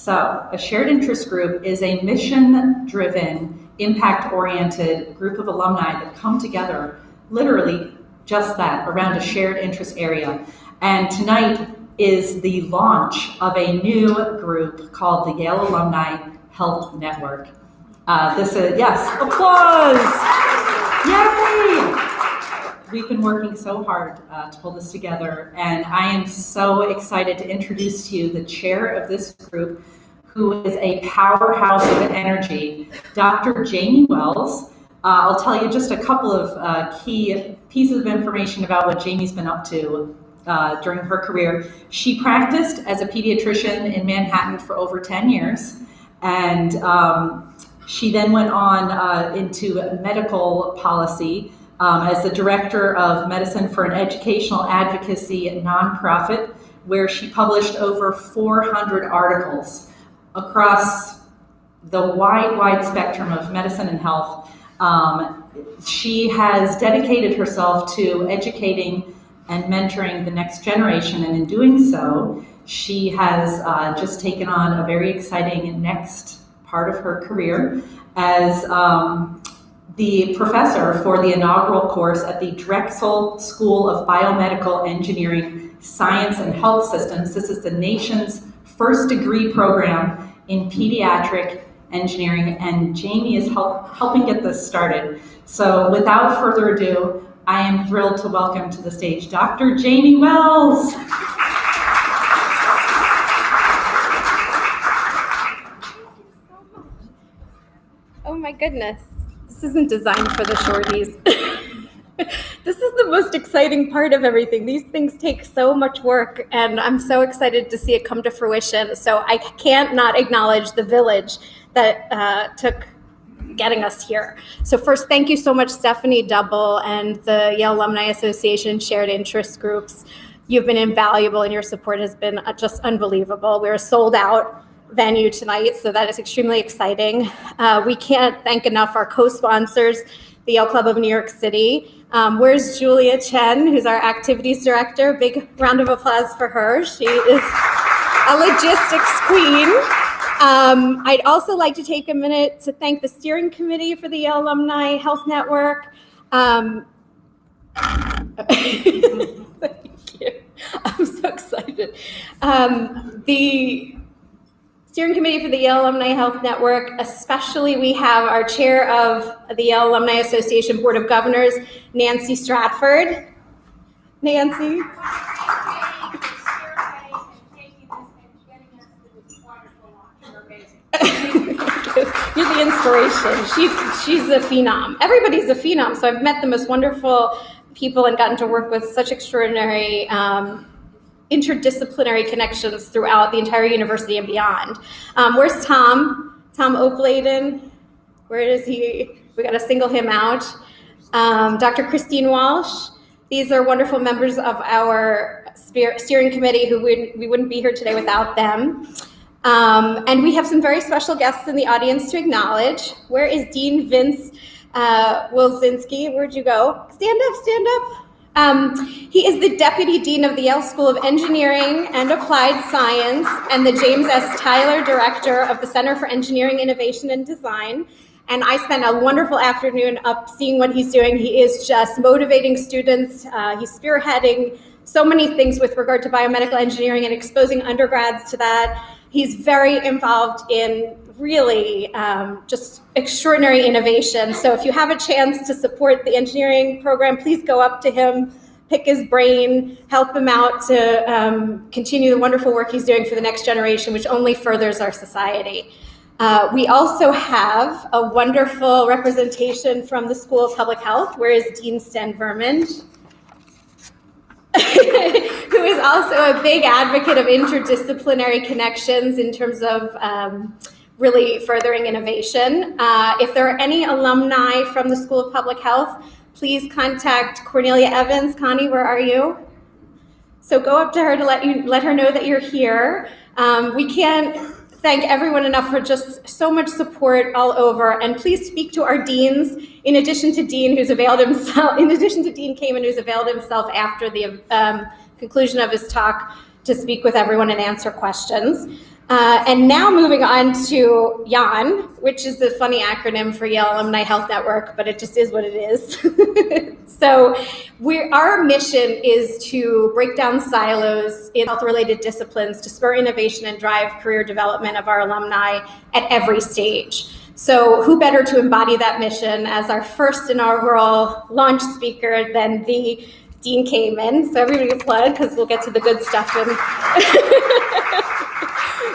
So, a shared interest group is a mission-driven, impact-oriented group of alumni that come together, literally just that, around a shared interest area. And tonight is the launch of a new group called the Yale Alumni Health Network. Yes, applause! Yay! We've been working so hard to pull this together, and I am so excited to introduce to you the chair of this group, who is a powerhouse of energy, Dr. Jamie Wells. I'll tell you just a couple of key pieces of information about what Jamie's been up to during her career. She practiced as a pediatrician in Manhattan for over 10 years, and she then went on into medical policy as the director of medicine for an educational advocacy nonprofit, where she published over 400 articles across the wide spectrum of medicine and health. She has dedicated herself to educating and mentoring the next generation, and in doing so, she has just taken on a very exciting next part of her career as the professor for the inaugural course at the Drexel School of Biomedical Engineering, Science and Health Systems. This is the nation's first degree program in pediatric engineering, and Jamie is helping get this started. So without further ado, I am thrilled to welcome to the stage Dr. Jamie Wells. Oh my goodness. This isn't designed for the shorties. This is the most exciting part of everything. These things take so much work, and I'm so excited to see it come to fruition. So I can't not acknowledge the village that took getting us here. So first, thank you so much, Stephanie Double and the Yale Alumni Association Shared Interest Groups. You've been invaluable, and your support has been just unbelievable. We're a sold out venue tonight, so that is extremely exciting. We can't thank enough our co-sponsors, the Yale Club of New York City. Where's Julia Chen, who's our activities director? Big round of applause for her. She is a logistics queen. I'd also like to take a minute to thank the steering committee for the Yale Alumni Health Network. Thank you. I'm so excited. The steering committee for the Yale Alumni Health Network, especially we have our chair of the Yale Alumni Association Board of Governors, Nancy Stratford. Nancy. You're the inspiration. She's a phenom. Everybody's a phenom. So I've met the most wonderful people and gotten to work with such extraordinary interdisciplinary connections throughout the entire university and beyond. Where's Tom? Tom Oakladen. Where is he? We got to single him out. Dr. Christine Walsh. These are wonderful members of our steering committee who we wouldn't be here today without them. And we have some very special guests in the audience to acknowledge. Where is Dean Vince Wilczynski? Where'd you go? Stand up. He is the Deputy Dean of the Yale School of Engineering and Applied Science and the James S. Tyler Director of the Center for Engineering, Innovation, and Design. And I spent a wonderful afternoon up seeing what he's doing. He is just motivating students. He's spearheading so many things with regard to biomedical engineering and exposing undergrads to that. He's very involved in really just extraordinary innovation. So if you have a chance to support the engineering program, please go up to him, pick his brain, help him out to continue the wonderful work he's doing for the next generation, which only furthers our society. We also have a wonderful representation from the School of Public Health. Where is Dean Sten Vermond? Who is also a big advocate of interdisciplinary connections in terms of really furthering innovation. If there are any alumni from the School of Public Health, please contact Cornelia Evans. Connie, where are you? So go up to her to let her know that you're here. We can't thank everyone enough for just so much support all over, and please speak to our deans. In addition to Dean Kamen, who's availed himself after the conclusion of his talk to speak with everyone and answer questions. And now moving on to YAN, which is the funny acronym for Yale Alumni Health Network, but it just is what it is. So our mission is to break down silos in health-related disciplines to spur innovation and drive career development of our alumni at every stage. So who better to embody that mission as our first inaugural launch speaker than the Dean Kamen. So everybody applaud, because we'll get to the good stuff.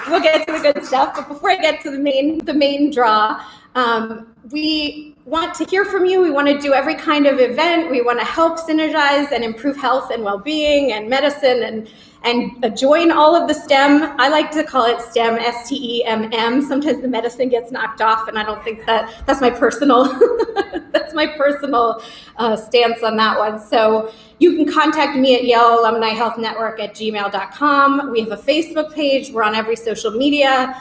We'll get to the good stuff, but before I get to the main draw, we want to hear from you. We want to do every kind of event. We want to help synergize and improve health and well-being and medicine and join all of the STEM. I like to call it STEM, STEMM. Sometimes the medicine gets knocked off, and I don't think that's my personal stance on that one. So you can contact me at Yale Alumni Health Network at gmail.com. We have a Facebook page. We're on every social media.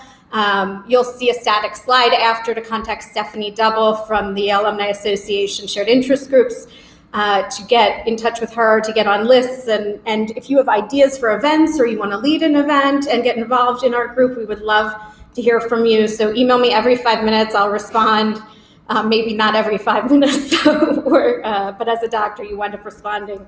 You'll see a static slide after to contact Stephanie Double from the Alumni Association Shared Interest Groups to get in touch with her, to get on lists. And if you have ideas for events or you want to lead an event and get involved in our group, we would love to hear from you. So email me every 5 minutes. I'll respond. Maybe not every 5 minutes, but as a doctor, you wind up responding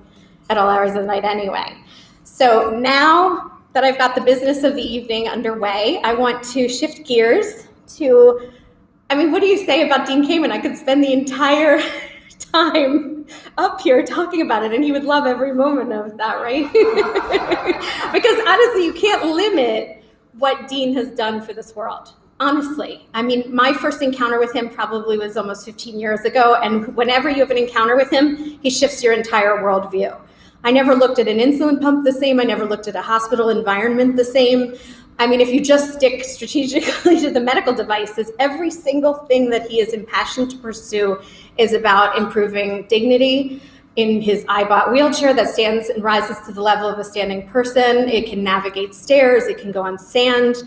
at all hours of the night anyway. So now that I've got the business of the evening underway, I want to shift gears to, what do you say about Dean Kamen? I could spend the entire time up here talking about it, and he would love every moment of that, right? Because honestly, you can't limit what Dean has done for this world. Honestly, my first encounter with him probably was almost 15 years ago, and whenever you have an encounter with him, he shifts your entire worldview. I never looked at an insulin pump the same. I never looked at a hospital environment the same. If you just stick strategically to the medical devices, every single thing that he is impassioned to pursue is about improving dignity in his iBot wheelchair that stands and rises to the level of a standing person. It can navigate stairs. It can go on sand.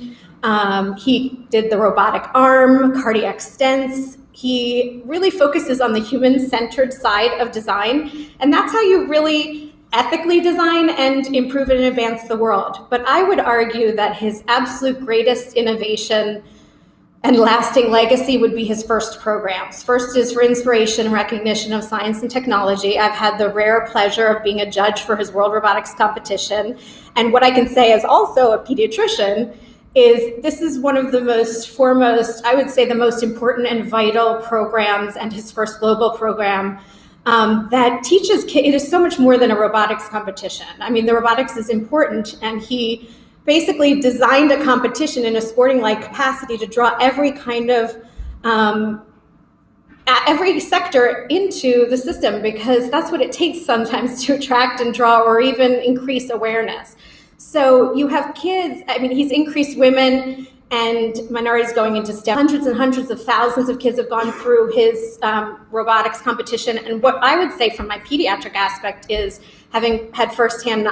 He did the robotic arm, cardiac stents. He really focuses on the human-centered side of design, and that's how you really ethically design and improve and advance the world. But I would argue that his absolute greatest innovation and lasting legacy would be his first programs. First is for inspiration and recognition of science and technology. I've had the rare pleasure of being a judge for his World Robotics Competition. And what I can say as also a pediatrician is this is one of the I would say the most important and vital programs, and his first global program that teaches kids. It is so much more than a robotics competition. The robotics is important, and he basically designed a competition in a sporting-like capacity to draw every kind of every sector into the system, because that's what it takes sometimes to attract and draw or even increase awareness. So you have kids, he's increased women and minorities going into STEM. Hundreds and hundreds of thousands of kids have gone through his robotics competition. And what I would say from my pediatric aspect is, having had firsthand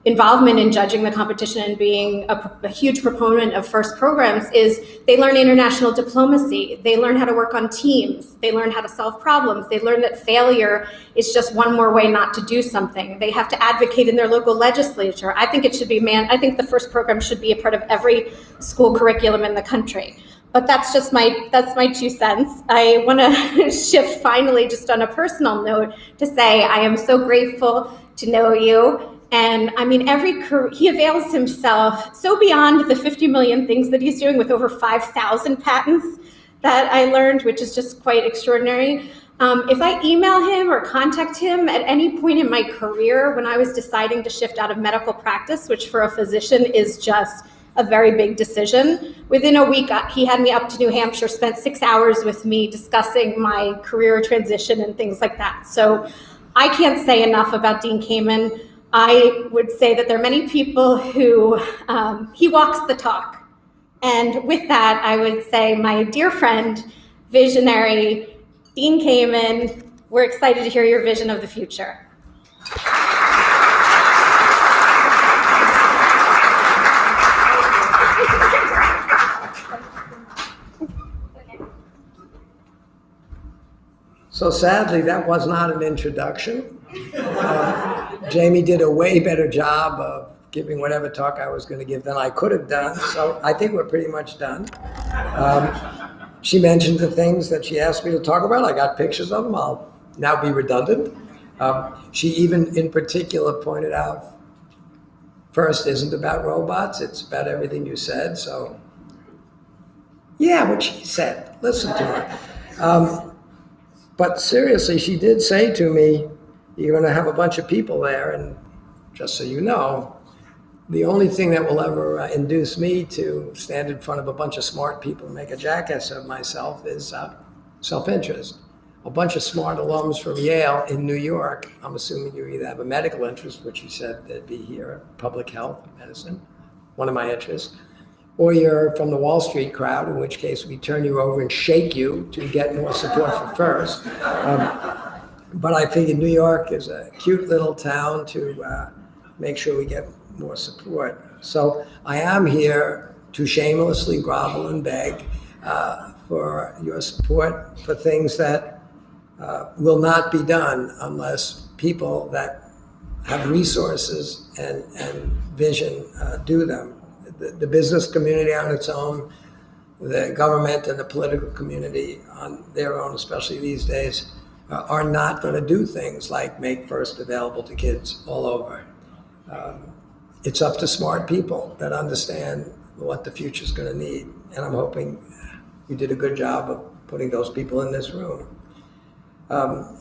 involvement in judging the competition and being a huge proponent of FIRST programs, is they learn international diplomacy. They learn how to work on teams. They learn how to solve problems. They learn that failure is just one more way not to do something. They have to advocate in their local legislature. I think it should be I think the FIRST program should be a part of every school curriculum in the country. But that's my 2 cents. I want to shift finally, just on a personal note, to say I am so grateful to know you. And he avails himself so beyond the 50 million things that he's doing, with over 5,000 patents that I learned, which is just quite extraordinary. If I email him or contact him at any point in my career, when I was deciding to shift out of medical practice, which for a physician is just a very big decision, within a week, he had me up to New Hampshire, spent 6 hours with me discussing my career transition and things like that. So I can't say enough about Dean Kamen. I would say that there are many people who, he walks the talk. And with that, I would say, my dear friend, visionary, Dean Kamen, we're excited to hear your vision of the future. So sadly, that was not an introduction. Jamie did a way better job of giving whatever talk I was going to give than I could have done. So I think we're pretty much done. She mentioned the things that she asked me to talk about. I got pictures of them. I'll now be redundant. She even in particular pointed out, FIRST isn't about robots. It's about everything you said. So yeah, what she said, listen to her. But seriously, she did say to me, you're going to have a bunch of people there, and just so you know, the only thing that will ever induce me to stand in front of a bunch of smart people and make a jackass of myself is self-interest. A bunch of smart alums from Yale in New York, I'm assuming you either have a medical interest, which you said they'd be here, public health, medicine, one of my interests, or you're from the Wall Street crowd, in which case we turn you over and shake you to get more support for FIRST. But I figured New York is a cute little town to make sure we get more support. So I am here to shamelessly grovel and beg for your support for things that will not be done unless people that have resources and vision do them. The business community on its own, the government and the political community on their own, especially these days, are not going to do things like make FIRST available to kids all over. It's up to smart people that understand what the future is going to need. And I'm hoping you did a good job of putting those people in this room.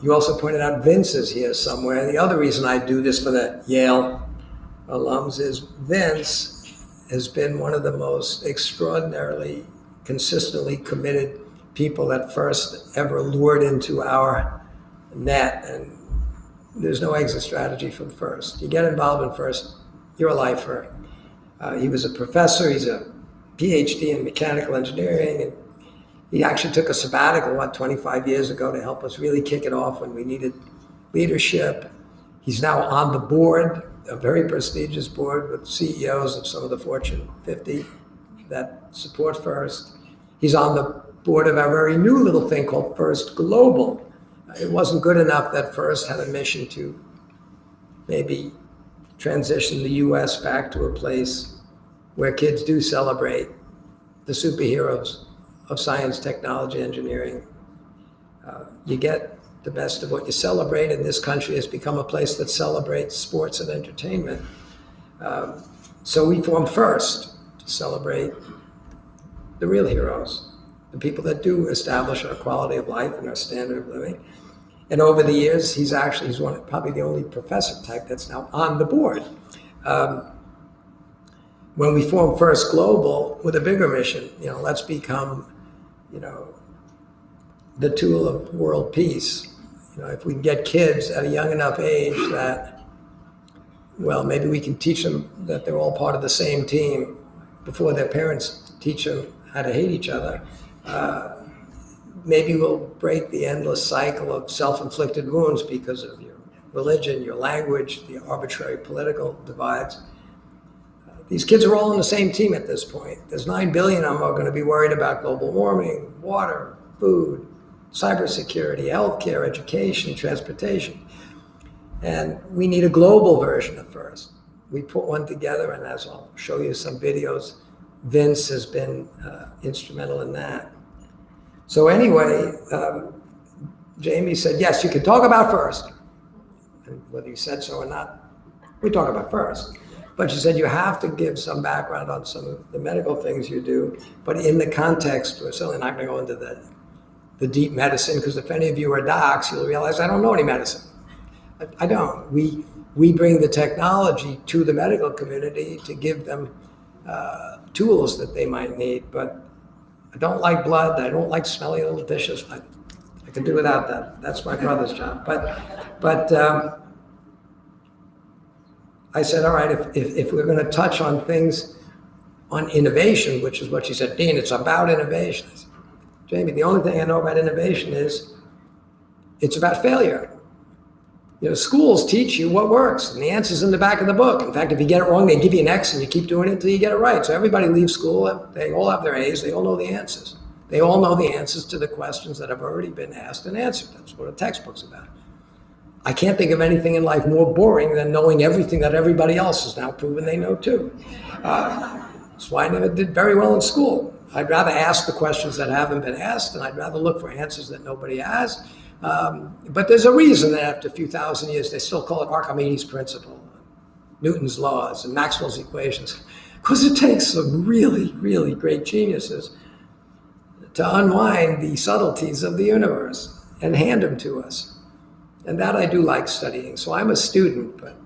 You also pointed out Vince is here somewhere. The other reason I do this for the Yale alums is Vince has been one of the most extraordinarily, consistently committed people that FIRST ever lured into our net. And there's no exit strategy from FIRST. You get involved in FIRST, you're a lifer. He was a professor. He's a PhD in mechanical engineering. And he actually took a sabbatical, 25 years ago to help us really kick it off when we needed leadership. He's now on the board, a very prestigious board with CEOs of some of the Fortune 50 that support FIRST. He's on the board of our very new little thing called FIRST Global. It wasn't good enough that FIRST had a mission to maybe transition the US back to a place where kids do celebrate the superheroes of science, technology, engineering. You get the best of what you celebrate, and this country has become a place that celebrates sports and entertainment. So we formed FIRST to celebrate the real heroes, the people that do establish our quality of life and our standard of living. And over the years, he's probably the only professor type that's now on the board. When we formed FIRST Global with a bigger mission, let's become, the tool of world peace. If we can get kids at a young enough age that, maybe we can teach them that they're all part of the same team before their parents teach them how to hate each other. Maybe we'll break the endless cycle of self-inflicted wounds because of your religion, your language, the arbitrary political divides. These kids are all on the same team at this point. There's 9 billion of them are going to be worried about global warming, water, food, cybersecurity, healthcare, education, transportation. And we need a global version of FIRST. We put one together, and as I'll show you some videos, Vince has been instrumental in that. So anyway, Jamie said, yes, you can talk about FIRST. And whether you said so or not, we talk about FIRST. But she said you have to give some background on some of the medical things you do, but in the context, we're certainly not going to go into the deep medicine, because if any of you are docs, you'll realize I don't know any medicine. I don't. We bring the technology to the medical community to give them tools that they might need, but I don't like blood. I don't like smelly little dishes. I can do without that. That's my brother's job. But I said, all right, if we're going to touch on things on innovation, which is what she said, Dean, it's about innovation. I said, Jamie, the only thing I know about innovation is it's about failure. Schools teach you what works, and the answer's in the back of the book. In fact, if you get it wrong, they give you an X, and you keep doing it until you get it right. So everybody leaves school, they all have their A's, they all know the answers. They all know the answers to the questions that have already been asked and answered. That's what a textbook's about. I can't think of anything in life more boring than knowing everything that everybody else has now proven they know too. That's why I never did very well in school. I'd rather ask the questions that haven't been asked, and I'd rather look for answers that nobody has. But there's a reason that after a few thousand years, they still call it Archimedes' principle, Newton's laws, and Maxwell's equations, because it takes some really, really great geniuses to unwind the subtleties of the universe and hand them to us. And that I do like studying. So I'm a student, but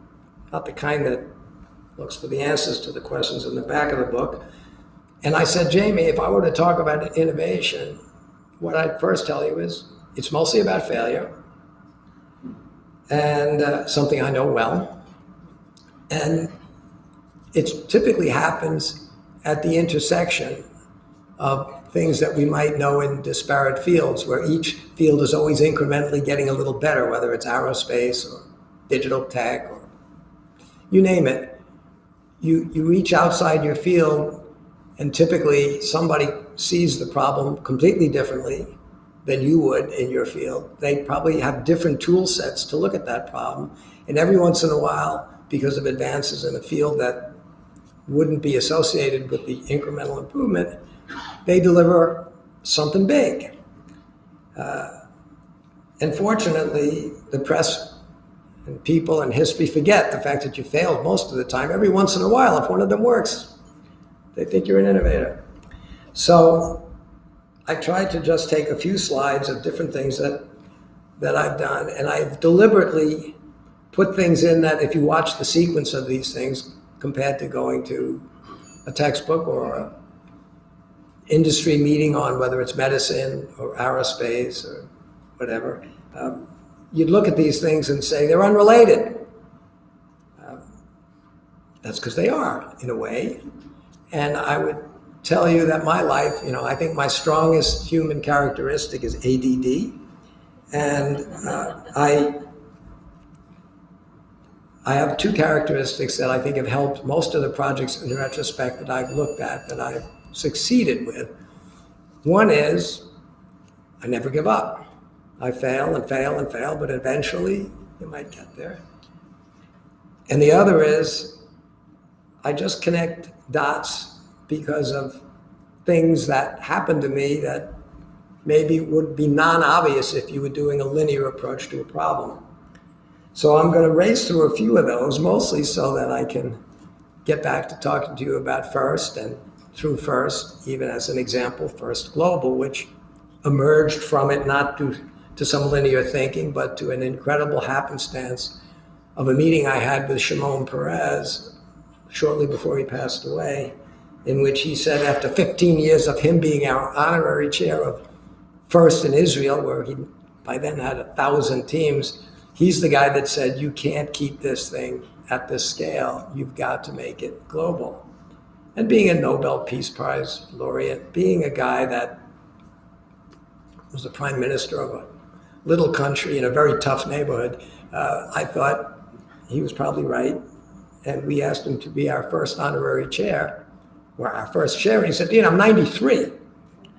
not the kind that looks for the answers to the questions in the back of the book. And I said, Jamie, if I were to talk about innovation, what I'd first tell you is it's mostly about failure, and something I know well. And it typically happens at the intersection of things that we might know in disparate fields, where each field is always incrementally getting a little better, whether it's aerospace or digital tech or you name it. You reach outside your field, and typically somebody sees the problem completely differently than you would in your field. They probably have different tool sets to look at that problem. And every once in a while, because of advances in a field that wouldn't be associated with the incremental improvement, they deliver something big. Unfortunately, the press and people and history forget the fact that you failed most of the time. Every once in a while, if one of them works, they think you're an innovator. So I tried to just take a few slides of different things that I've done, and I've deliberately put things in that if you watch the sequence of these things compared to going to a textbook or a industry meeting on whether it's medicine or aerospace or whatever, you'd look at these things and say they're unrelated. That's because they are, in a way. And I would tell you that my life, I think my strongest human characteristic is ADD. And I have two characteristics that I think have helped most of the projects in retrospect that I've looked at, that I've succeeded with. One is I never give up. I fail and fail and fail, but eventually you might get there. And the other is I just connect dots because of things that happen to me that maybe would be non-obvious if you were doing a linear approach to a problem. So I'm going to race through a few of those, mostly so that I can get back to talking to you about FIRST, and through FIRST, even as an example, FIRST Global, which emerged from it not to some linear thinking, but to an incredible happenstance of a meeting I had with Shimon Peres shortly before he passed away, in which he said after 15 years of him being our honorary chair of FIRST in Israel, where he by then had 1,000 teams, he's the guy that said, you can't keep this thing at this scale. You've got to make it global. And being a Nobel Peace Prize laureate, being a guy that was the prime minister of a little country in a very tough neighborhood, I thought he was probably right. And we asked him to be our first honorary chair, or our first chair. And he said, Dean, I'm 93.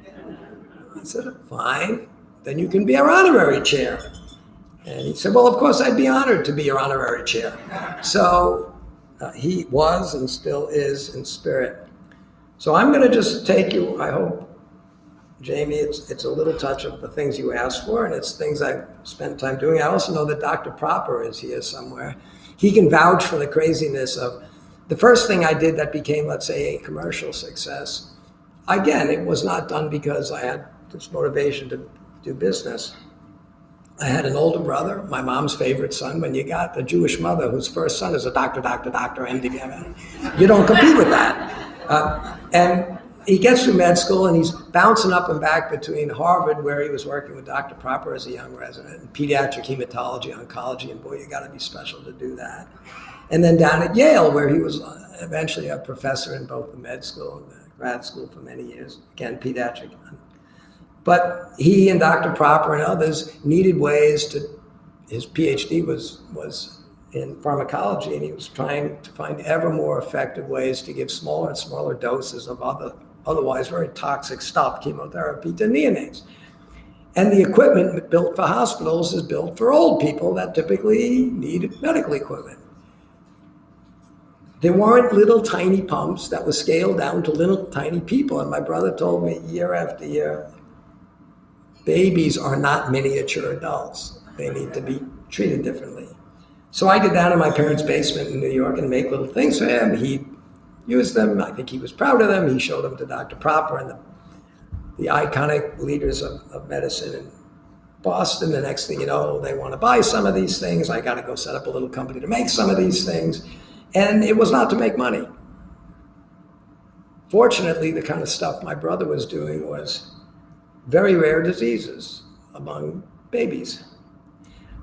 I said, fine, then you can be our honorary chair. And he said, well, of course, I'd be honored to be your honorary chair. So he was and still is in spirit. So I'm going to just take you, I hope, Jamie, it's a little touch of the things you asked for, and it's things I've spent time doing. I also know that Dr. Proper is here somewhere. He can vouch for the craziness of the first thing I did that became, let's say, a commercial success. Again, it was not done because I had this motivation to do business. I had an older brother, my mom's favorite son. When you got a Jewish mother whose first son is a doctor, MD, you don't compete with that. And he gets through med school and he's bouncing up and back between Harvard, where he was working with Dr. Proper as a young resident, and pediatric hematology, oncology, and boy, you got to be special to do that. And then down at Yale, where he was eventually a professor in both the med school and the grad school for many years, again, pediatric. But he and Dr. Proper and others needed ways to, his PhD was in pharmacology, and he was trying to find ever more effective ways to give smaller and smaller doses of otherwise very toxic stuff, chemotherapy, to neonates. And the equipment built for hospitals is built for old people that typically need medical equipment. There weren't little tiny pumps that were scaled down to little tiny people. And my brother told me year after year, babies are not miniature adults. They need to be treated differently. So I did that in my parents' basement in New York and make little things for him. He used them. I think he was proud of them. He showed them to Dr. Proper and the iconic leaders of medicine in Boston. The next thing you know, they want to buy some of these things. I got to go set up a little company to make some of these things. And it was not to make money. Fortunately, the kind of stuff my brother was doing was very rare diseases among babies.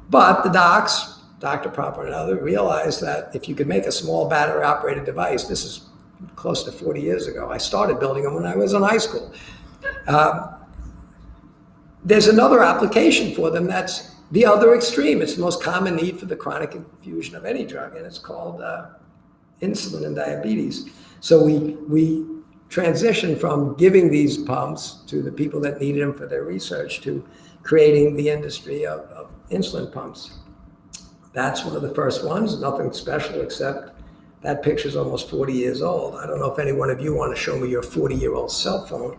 But the docs, Dr. Proper and others, realized that if you could make a small battery-operated device, this is close to 40 years ago. I started building them when I was in high school. There's another application for them that's the other extreme. It's the most common need for the chronic infusion of any drug, and it's called insulin and diabetes. So we transitioned from giving these pumps to the people that needed them for their research to creating the industry of insulin pumps. That's one of the first ones, nothing special except that picture's almost 40 years old. I don't know if any one of you want to show me your 40-year-old cell phone.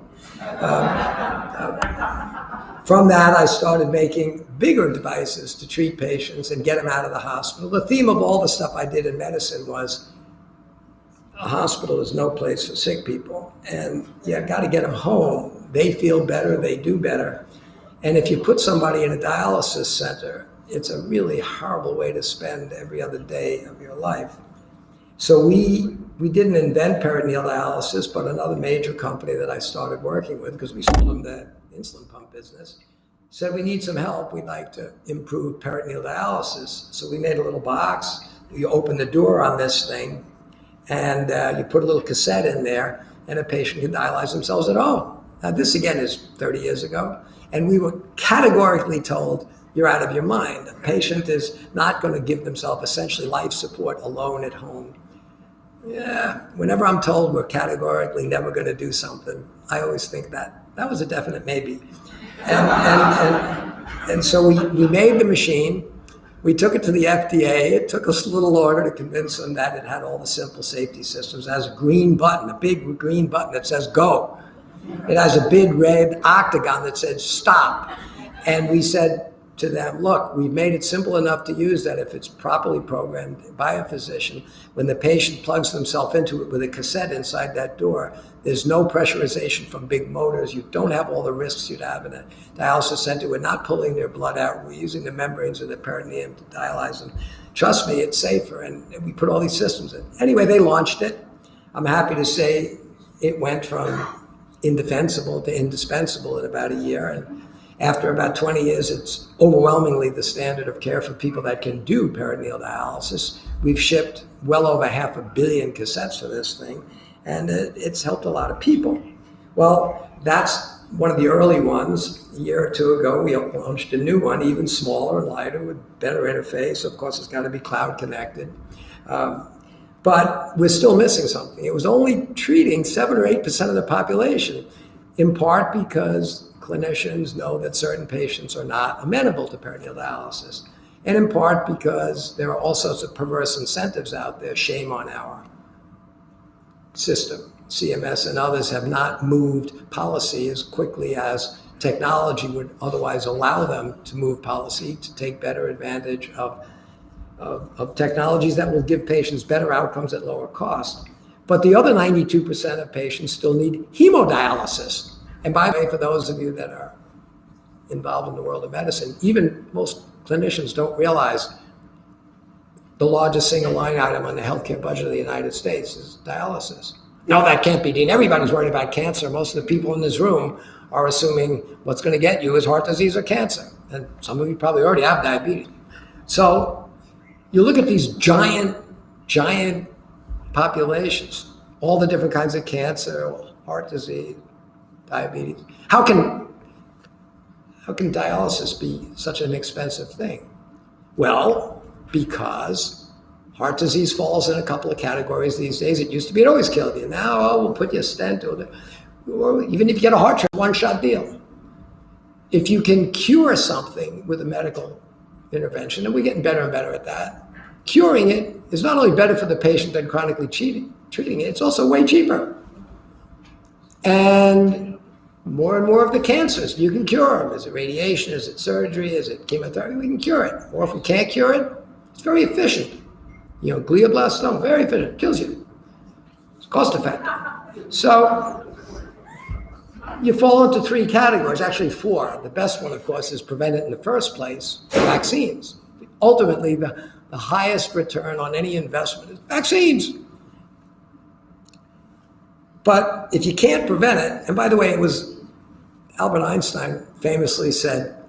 From that, I started making bigger devices to treat patients and get them out of the hospital. The theme of all the stuff I did in medicine was a hospital is no place for sick people. And you got to get them home. They feel better, they do better. And if you put somebody in a dialysis center, it's a really horrible way to spend every other day of your life. So we didn't invent peritoneal dialysis, but another major company that I started working with, because we sold them the insulin pump business, said we need some help. We'd like to improve peritoneal dialysis. So we made a little box. You open the door on this thing, and you put a little cassette in there, and a patient can dialyze themselves at home. Now, this again is 30 years ago, and we were categorically told, you're out of your mind. A patient is not going to give themselves essentially life support alone at home. Yeah, whenever I'm told we're categorically never going to do something, I always think that was a definite maybe. And so we made the machine. We took it to the FDA. It took us a little longer to convince them that it had all the simple safety systems. It has a green button, a big green button that says go. It has a big red octagon that says stop. And we said to them, look, we've made it simple enough to use that if it's properly programmed by a physician, when the patient plugs themselves into it with a cassette inside that door, there's no pressurization from big motors. You don't have all the risks you'd have in a dialysis center. We're not pulling their blood out. We're using the membranes of the peritoneum to dialyze them. Trust me, it's safer. And we put all these systems in. Anyway, they launched it. I'm happy to say it went from indefensible to indispensable in about a year. And after about 20 years, it's overwhelmingly the standard of care for people that can do peritoneal dialysis. We've shipped well over 500 million cassettes for this thing, and it's helped a lot of people. Well, that's one of the early ones. A year or two ago, we launched a new one, even smaller and lighter with better interface. Of course, it's got to be cloud connected. But we're still missing something. It was only treating 7 or 8% of the population, in part because clinicians know that certain patients are not amenable to peritoneal dialysis, and in part because there are all sorts of perverse incentives out there. Shame on our system. CMS and others have not moved policy as quickly as technology would otherwise allow them to move policy to take better advantage of technologies that will give patients better outcomes at lower cost. But the other 92% of patients still need hemodialysis. And by the way, for those of you that are involved in the world of medicine, even most clinicians don't realize the largest single line item on the healthcare budget of the United States is dialysis. No, that can't be, Dean. Everybody's worried about cancer. Most of the people in this room are assuming what's going to get you is heart disease or cancer. And some of you probably already have diabetes. So you look at these giant populations, all the different kinds of cancer, heart disease, diabetes. How can dialysis be such an expensive thing? Well, because heart disease falls in a couple of categories these days. It used to be it always killed you. Now, we'll put you a stent or even if you get a heart transplant, one-shot deal. if you can cure something with a medical intervention, and we're getting better and better at that, curing it is not only better for the patient than chronically treating it, it's also way cheaper. And more of the cancers, you can cure them. Is it radiation? Is it surgery? Is it chemotherapy? We can cure it. Or if we can't cure it, it's very efficient. Glioblastoma, very efficient, kills you. It's cost effective. So you fall into 3 categories, actually 4. The best one, of course, is prevent it in the first place, vaccines. Ultimately, the highest return on any investment is vaccines. But if you can't prevent it, and by the way, it was Albert Einstein famously said,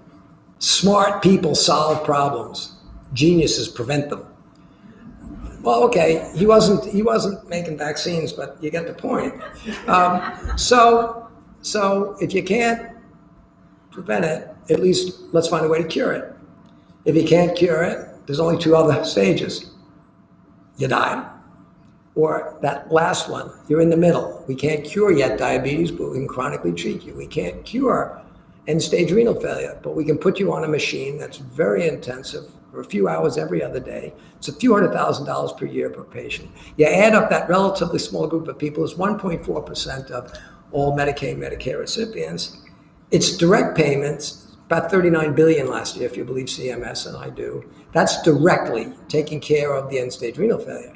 smart people solve problems, geniuses prevent them. Well, okay, he wasn't making vaccines, but you get the point. So if you can't prevent it, at least let's find a way to cure it. If you can't cure it, there's only 2 other stages. You die, or that last one, you're in the middle. We can't cure yet diabetes, but we can chronically treat you. We can't cure end-stage renal failure, but we can put you on a machine that's very intensive for a few hours every other day. It's a few $100,000 per year per patient. You add up that relatively small group of people, it's 1.4% of all Medicaid, Medicare recipients. It's direct payments, about $39 billion last year, if you believe CMS, and I do. That's directly taking care of the end-stage renal failure.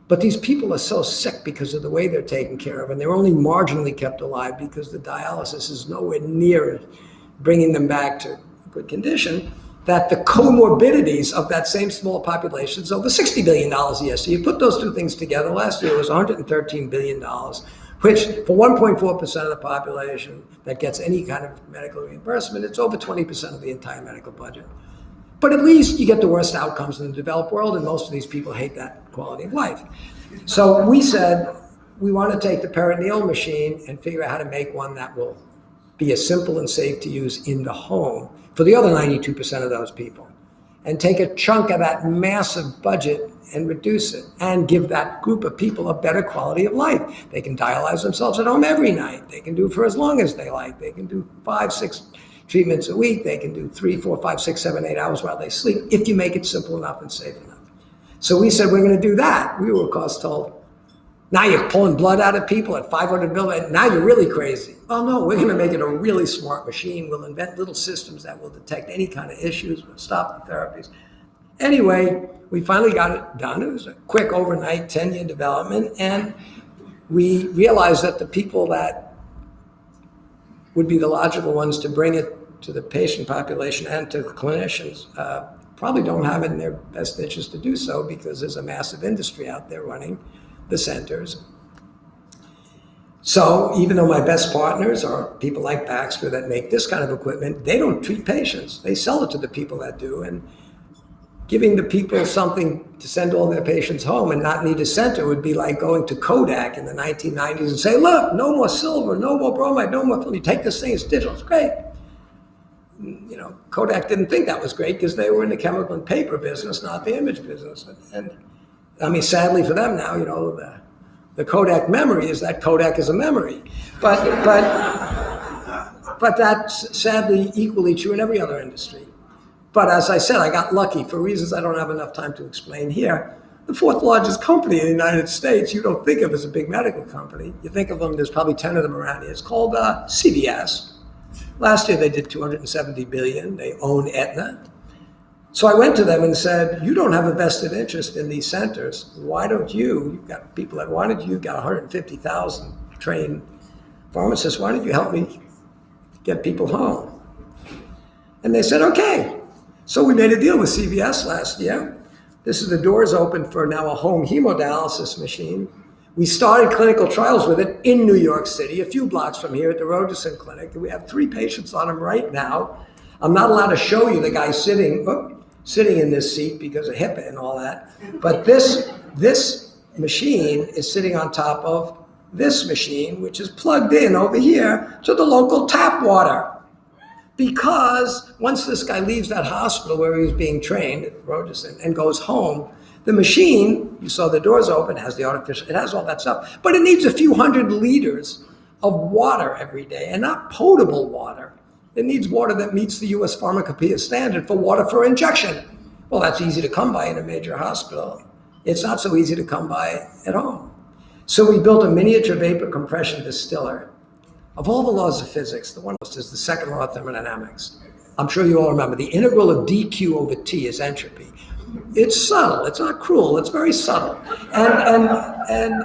But these people are so sick because of the way they're taken care of, and they're only marginally kept alive because the dialysis is nowhere near bringing them back to good condition, that the comorbidities of that same small population is over $60 billion a year. So you put those 2 things together, last year it was $113 billion, which for 1.4% of the population that gets any kind of medical reimbursement, it's over 20% of the entire medical budget. But at least you get the worst outcomes in the developed world, and most of these people hate that quality of life. So we said, we want to take the peritoneal machine and figure out how to make one that will be as simple and safe to use in the home for the other 92% of those people, and take a chunk of that massive budget and reduce it and give that group of people a better quality of life. They can dialyze themselves at home every night. They can do it for as long as they like. They can do 5, 6 treatments a week. They can do 3, 4, 5, 6, 7, 8 hours while they sleep, if you make it simple enough and safe enough. So we said, we're going to do that. We were, of course, told, now you're pulling blood out of people at 500 millimeters. Now you're really crazy. Well, no, we're going to make it a really smart machine. We'll invent little systems that will detect any kind of issues. We'll stop the therapies. Anyway, we finally got it done. It was a quick overnight 10-year development. And we realized that the people that would be the logical ones to bring it to the patient population and to the clinicians probably don't have it in their best interest to do so, because there's a massive industry out there running the centers. So even though my best partners are people like Baxter that make this kind of equipment, they don't treat patients. They sell it to the people that do. And giving the people something to send all their patients home and not need a center would be like going to Kodak in the 1990s and say, look, no more silver, no more bromide, no more film. You take this thing, it's digital, it's great. Kodak didn't think that was great because they were in the chemical and paper business, not the image business. And I mean, sadly for them now, the Kodak memory is that Kodak is a memory. But that's sadly equally true in every other industry. But as I said, I got lucky for reasons I don't have enough time to explain here. The 4th largest company in the United States, you don't think of as a big medical company. You think of them, there's probably 10 of them around here. It's called CVS. Last year they did $270 billion. They own Aetna. So I went to them and said, you don't have a vested interest in these centers. Why don't you've got people that wanted you, got 150,000 trained pharmacists. Why don't you help me get people home? And they said, okay. So we made a deal with CVS last year. This is the doors open for now a home hemodialysis machine. We started clinical trials with it in New York City, a few blocks from here at the Rogerson Clinic. We have 3 patients on them right now. I'm not allowed to show you the guy sitting in this seat because of HIPAA and all that. But this machine is sitting on top of this machine, which is plugged in over here to the local tap water. Because once this guy leaves that hospital where he was being trained at Rogerson and goes home, the machine, you saw the doors open, has the artificial, it has all that stuff, but it needs a few hundred liters of water every day, and not potable water. It needs water that meets the US Pharmacopoeia standard for water for injection. Well, that's easy to come by in a major hospital. It's not so easy to come by at home. So we built a miniature vapor compression distiller. Of all the laws of physics, the one most is the second law of thermodynamics. I'm sure you all remember the integral of dq over t is entropy. It's subtle, it's not cruel, it's very subtle. And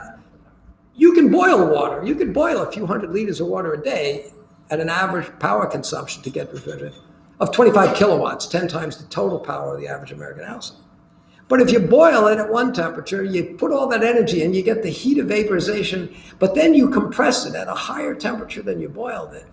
you can boil water. You could boil a few hundred liters of water a day at an average power consumption to get refrigerated of 25 kilowatts, 10 times the total power of the average American household. But if you boil it at one temperature, you put all that energy in, you get the heat of vaporization, but then you compress it at a higher temperature than you boiled it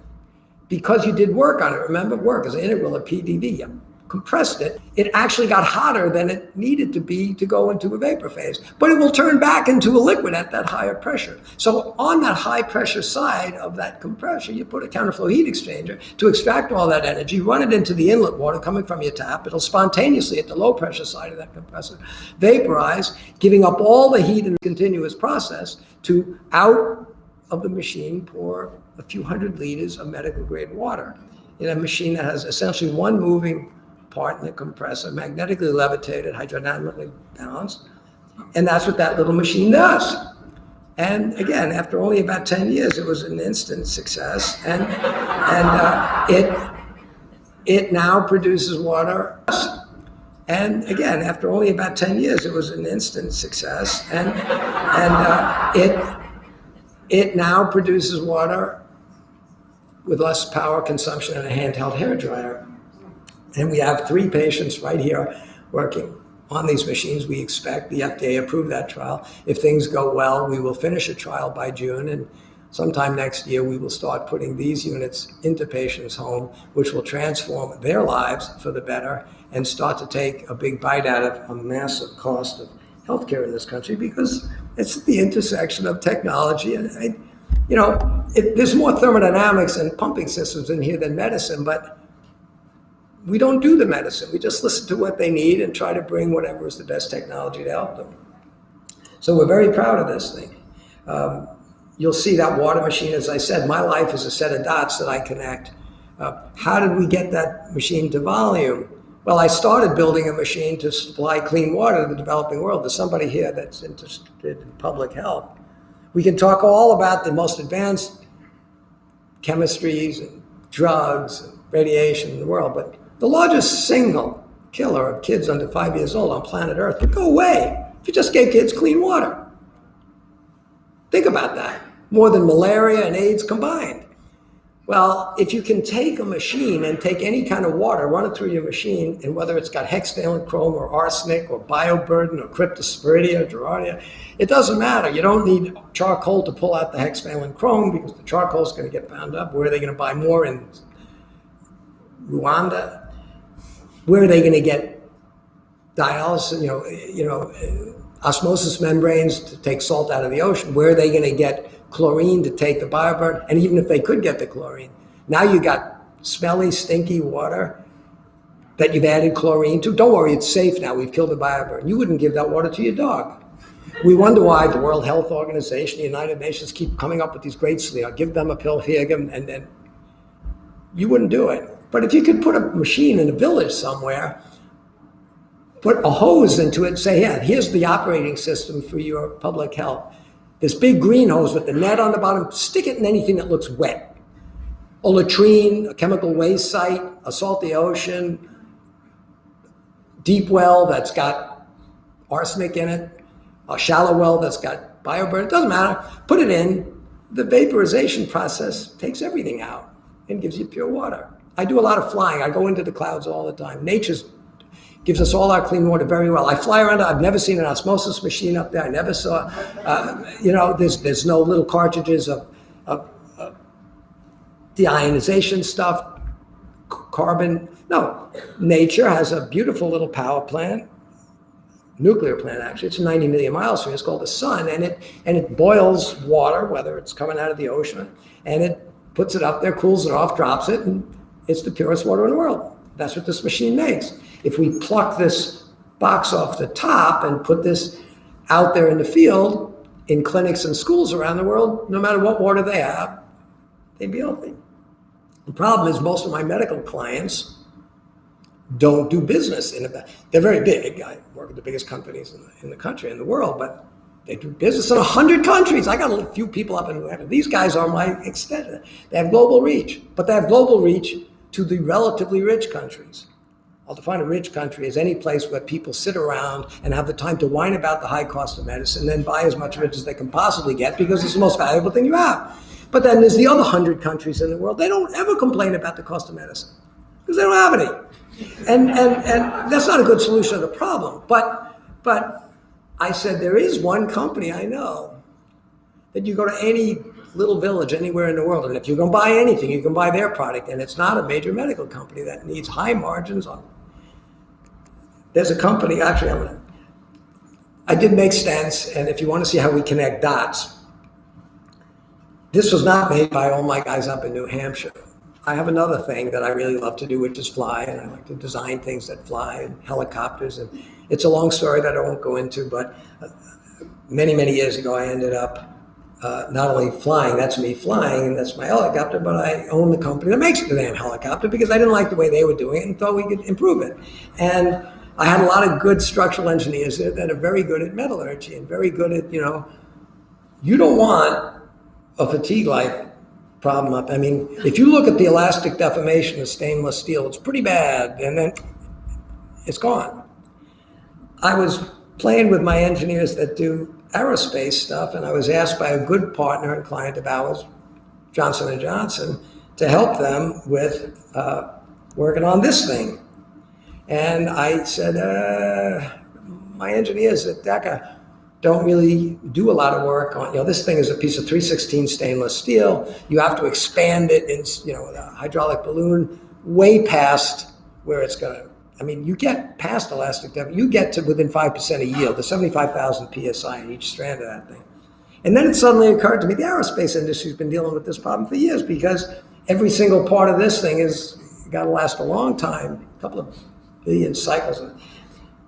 because you did work on it. Remember, work is an integral of PdV. You compressed it. It actually got hotter than it needed to be to go into a vapor phase, but it will turn back into a liquid at that higher pressure. So on that high pressure side of that compressor, you put a counterflow heat exchanger to extract all that energy, run it into the inlet water coming from your tap. It'll spontaneously, at the low pressure side of that compressor, vaporize, giving up all the heat in a continuous process to out of the machine pour a few hundred liters of medical grade water in a machine that has essentially one moving part in the compressor, magnetically levitated, hydrodynamically balanced. And that's what that little machine does. And again, after only about 10 years, it was an instant success. And it now produces water. And again, after only about 10 years, it was an instant success. And it now produces water with less power consumption than a handheld hairdryer. And we have 3 patients right here working on these machines. We expect the FDA approved that trial. If things go well, we will finish a trial by June, and sometime next year we will start putting these units into patients' home, which will transform their lives for the better and start to take a big bite out of a massive cost of healthcare in this country, because it's at the intersection of technology and there's more thermodynamics and pumping systems in here than medicine, but we don't do the medicine. We just listen to what they need and try to bring whatever is the best technology to help them. So we're very proud of this thing. You'll see that water machine, as I said, my life is a set of dots that I connect. How did we get that machine to volume? Well, I started building a machine to supply clean water to the developing world. There's somebody here that's interested in public health. We can talk all about the most advanced chemistries and drugs and radiation in the world, but the largest single killer of kids under 5 years old on planet Earth would go away if you just gave kids clean water. Think about that. More than malaria and AIDS combined. Well, if you can take a machine and take any kind of water, run it through your machine, and whether it's got hexvalent chrome or arsenic or bioburden or cryptosporidia or gerardia, it doesn't matter. You don't need charcoal to pull out the hexvalent chrome because the charcoal is going to get bound up. Where are they going to buy more in Rwanda? Where are they going to get dialysis, osmosis membranes to take salt out of the ocean? Where are they going to get chlorine to take the bioburden? And even if they could get the chlorine, now you got smelly, stinky water that you've added chlorine to. Don't worry, it's safe now. We've killed the bioburden. You wouldn't give that water to your dog. We wonder why the World Health Organization, the United Nations keep coming up with these great, give them a pill here, give them, and you wouldn't do it. But if you could put a machine in a village somewhere, put a hose into it, say, yeah, here's the operating system for your public health. This big green hose with the net on the bottom, stick it in anything that looks wet. A latrine, a chemical waste site, a salty ocean, deep well that's got arsenic in it, a shallow well that's got bioburden, it doesn't matter. Put it in, the vaporization process takes everything out and gives you pure water. I do a lot of flying. I go into the clouds all the time. Nature gives us all our clean water very well. I fly around. I've never seen an osmosis machine up there. I never saw, there's no little cartridges of deionization stuff, carbon. No, nature has a beautiful little power plant, nuclear plant actually. It's 90 million miles from here. It's called the sun, and it boils water, whether it's coming out of the ocean, and it puts it up there, cools it off, drops it, and it's the purest water in the world. That's what this machine makes. If we pluck this box off the top and put this out there in the field, in clinics and schools around the world, no matter what water they have, they'd be healthy. The problem is most of my medical clients don't do business they're very big. I work with the biggest companies in the country, in the world, but they do business in 100 countries. I got a few people up in these guys are my extent. They have global reach, but they have global reach to the relatively rich countries. I'll define a rich country as any place where people sit around and have the time to whine about the high cost of medicine, and then buy as much of it as they can possibly get because it's the most valuable thing you have. But then there's the other 100 countries in the world. They don't ever complain about the cost of medicine because they don't have any. And that's not a good solution to the problem. But I said, there is one company I know that you go to any little village anywhere in the world, and if you're going to buy anything, you can buy their product, and it's not a major medical company that needs high margins on. There's a company, actually, I did make stents, and if you want to see how we connect dots, this was not made by all my guys up in New Hampshire. I have another thing that I really love to do, which is fly, and I like to design things that fly, and helicopters, and it's a long story that I won't go into, but many, many years ago, I ended up not only flying, that's me flying, and that's my helicopter, but I own the company that makes the damn helicopter because I didn't like the way they were doing it and thought we could improve it. And I had a lot of good structural engineers there that are very good at metallurgy and very good at, you don't want a fatigue-like problem up. I mean, if you look at the elastic deformation of stainless steel, it's pretty bad, and then it's gone. I was playing with my engineers that do aerospace stuff, and I was asked by a good partner and client of ours, Johnson & Johnson, to help them with working on this thing. And I said, my engineers at DECA don't really do a lot of work on, this thing is a piece of 316 stainless steel. You have to expand it in, with a hydraulic balloon way past where it's going to, you get past elastic deformation, you get to within 5% of yield, the 75,000 PSI in each strand of that thing. And then it suddenly occurred to me, the aerospace industry's been dealing with this problem for years because every single part of this thing is got to last a long time, a couple of billion cycles.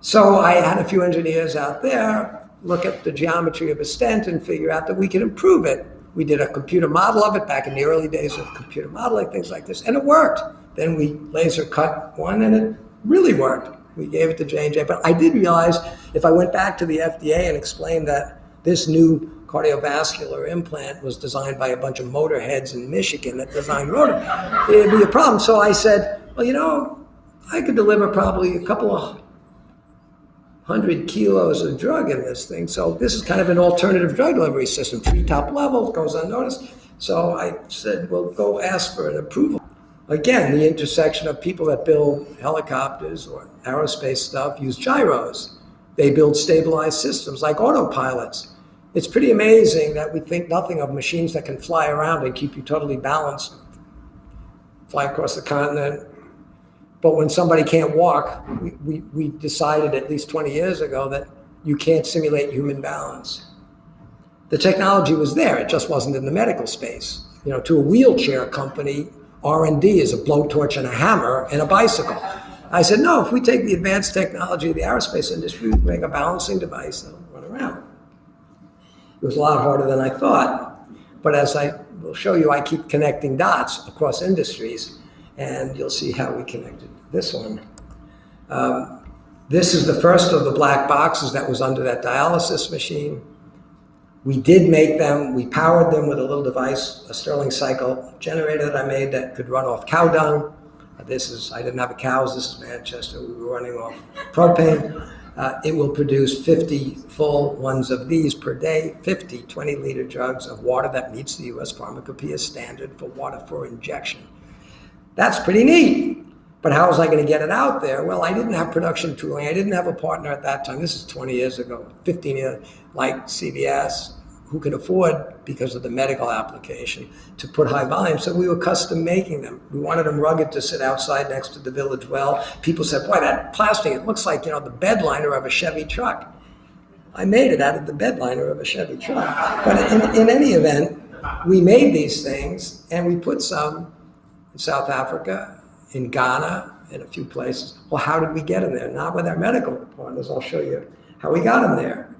So I had a few engineers out there look at the geometry of a stent and figure out that we could improve it. We did a computer model of it back in the early days of computer modeling, things like this, and it worked. Then we laser cut one and it really worked. We gave it to J&J, but I did realize if I went back to the FDA and explained that this new cardiovascular implant was designed by a bunch of motorheads in Michigan that designed rotor, it'd be a problem. So I said, well, I could deliver probably a couple of 100 kilos of drug in this thing. So this is kind of an alternative drug delivery system. 3 top levels, goes unnoticed. So I said, well, go ask for an approval. Again, the intersection of people that build helicopters or aerospace stuff use gyros. They build stabilized systems like autopilots. It's pretty amazing that we think nothing of machines that can fly around and keep you totally balanced, fly across the continent. But when somebody can't walk, we decided at least 20 years ago that you can't simulate human balance. The technology was there, it just wasn't in the medical space. To a wheelchair company, R&D is a blowtorch and a hammer and a bicycle. I said, no, if we take the advanced technology of the aerospace industry, we make a balancing device that'll run around. It was a lot harder than I thought. But as I will show you, I keep connecting dots across industries, and you'll see how we connected this one. This is the first of the black boxes that was under that dialysis machine. We did make them, we powered them with a little device, a Stirling cycle generator that I made that could run off cow dung. I didn't have cows, this is Manchester, we were running off propane. It will produce 50 full ones of these per day, 50 20-liter jugs of water that meets the US Pharmacopoeia standard for water for injection. That's pretty neat. But how was I going to get it out there? Well, I didn't have production tooling. I didn't have a partner at that time. This is 20 years ago, 15 years, like CVS, who could afford, because of the medical application, to put high volume. So we were custom making them. We wanted them rugged to sit outside next to the village well. People said, boy, that plastic, it looks like, the bed liner of a Chevy truck. I made it out of the bed liner of a Chevy truck. But in any event, we made these things, and we put some in South Africa, in Ghana, in a few places. Well, how did we get them there? Not with our medical partners. I'll show you how we got them there.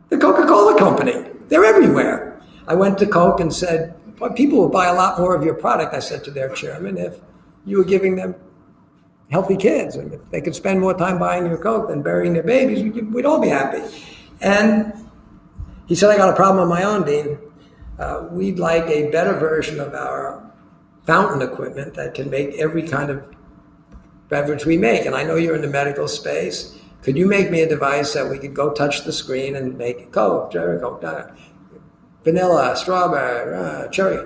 The Coca-Cola company. They're everywhere. I went to Coke and said, But people would buy a lot more of your product, I said to their chairman, if you were giving them healthy kids. And if they could spend more time buying your Coke than burying their babies, we'd all be happy. And he said, I got a problem of my own, Dean. We'd like a better version of our fountain equipment that can make every kind of beverage we make. And I know you're in the medical space. Could you make me a device that we could go touch the screen and make Coke, cherry Coke, vanilla, strawberry, cherry?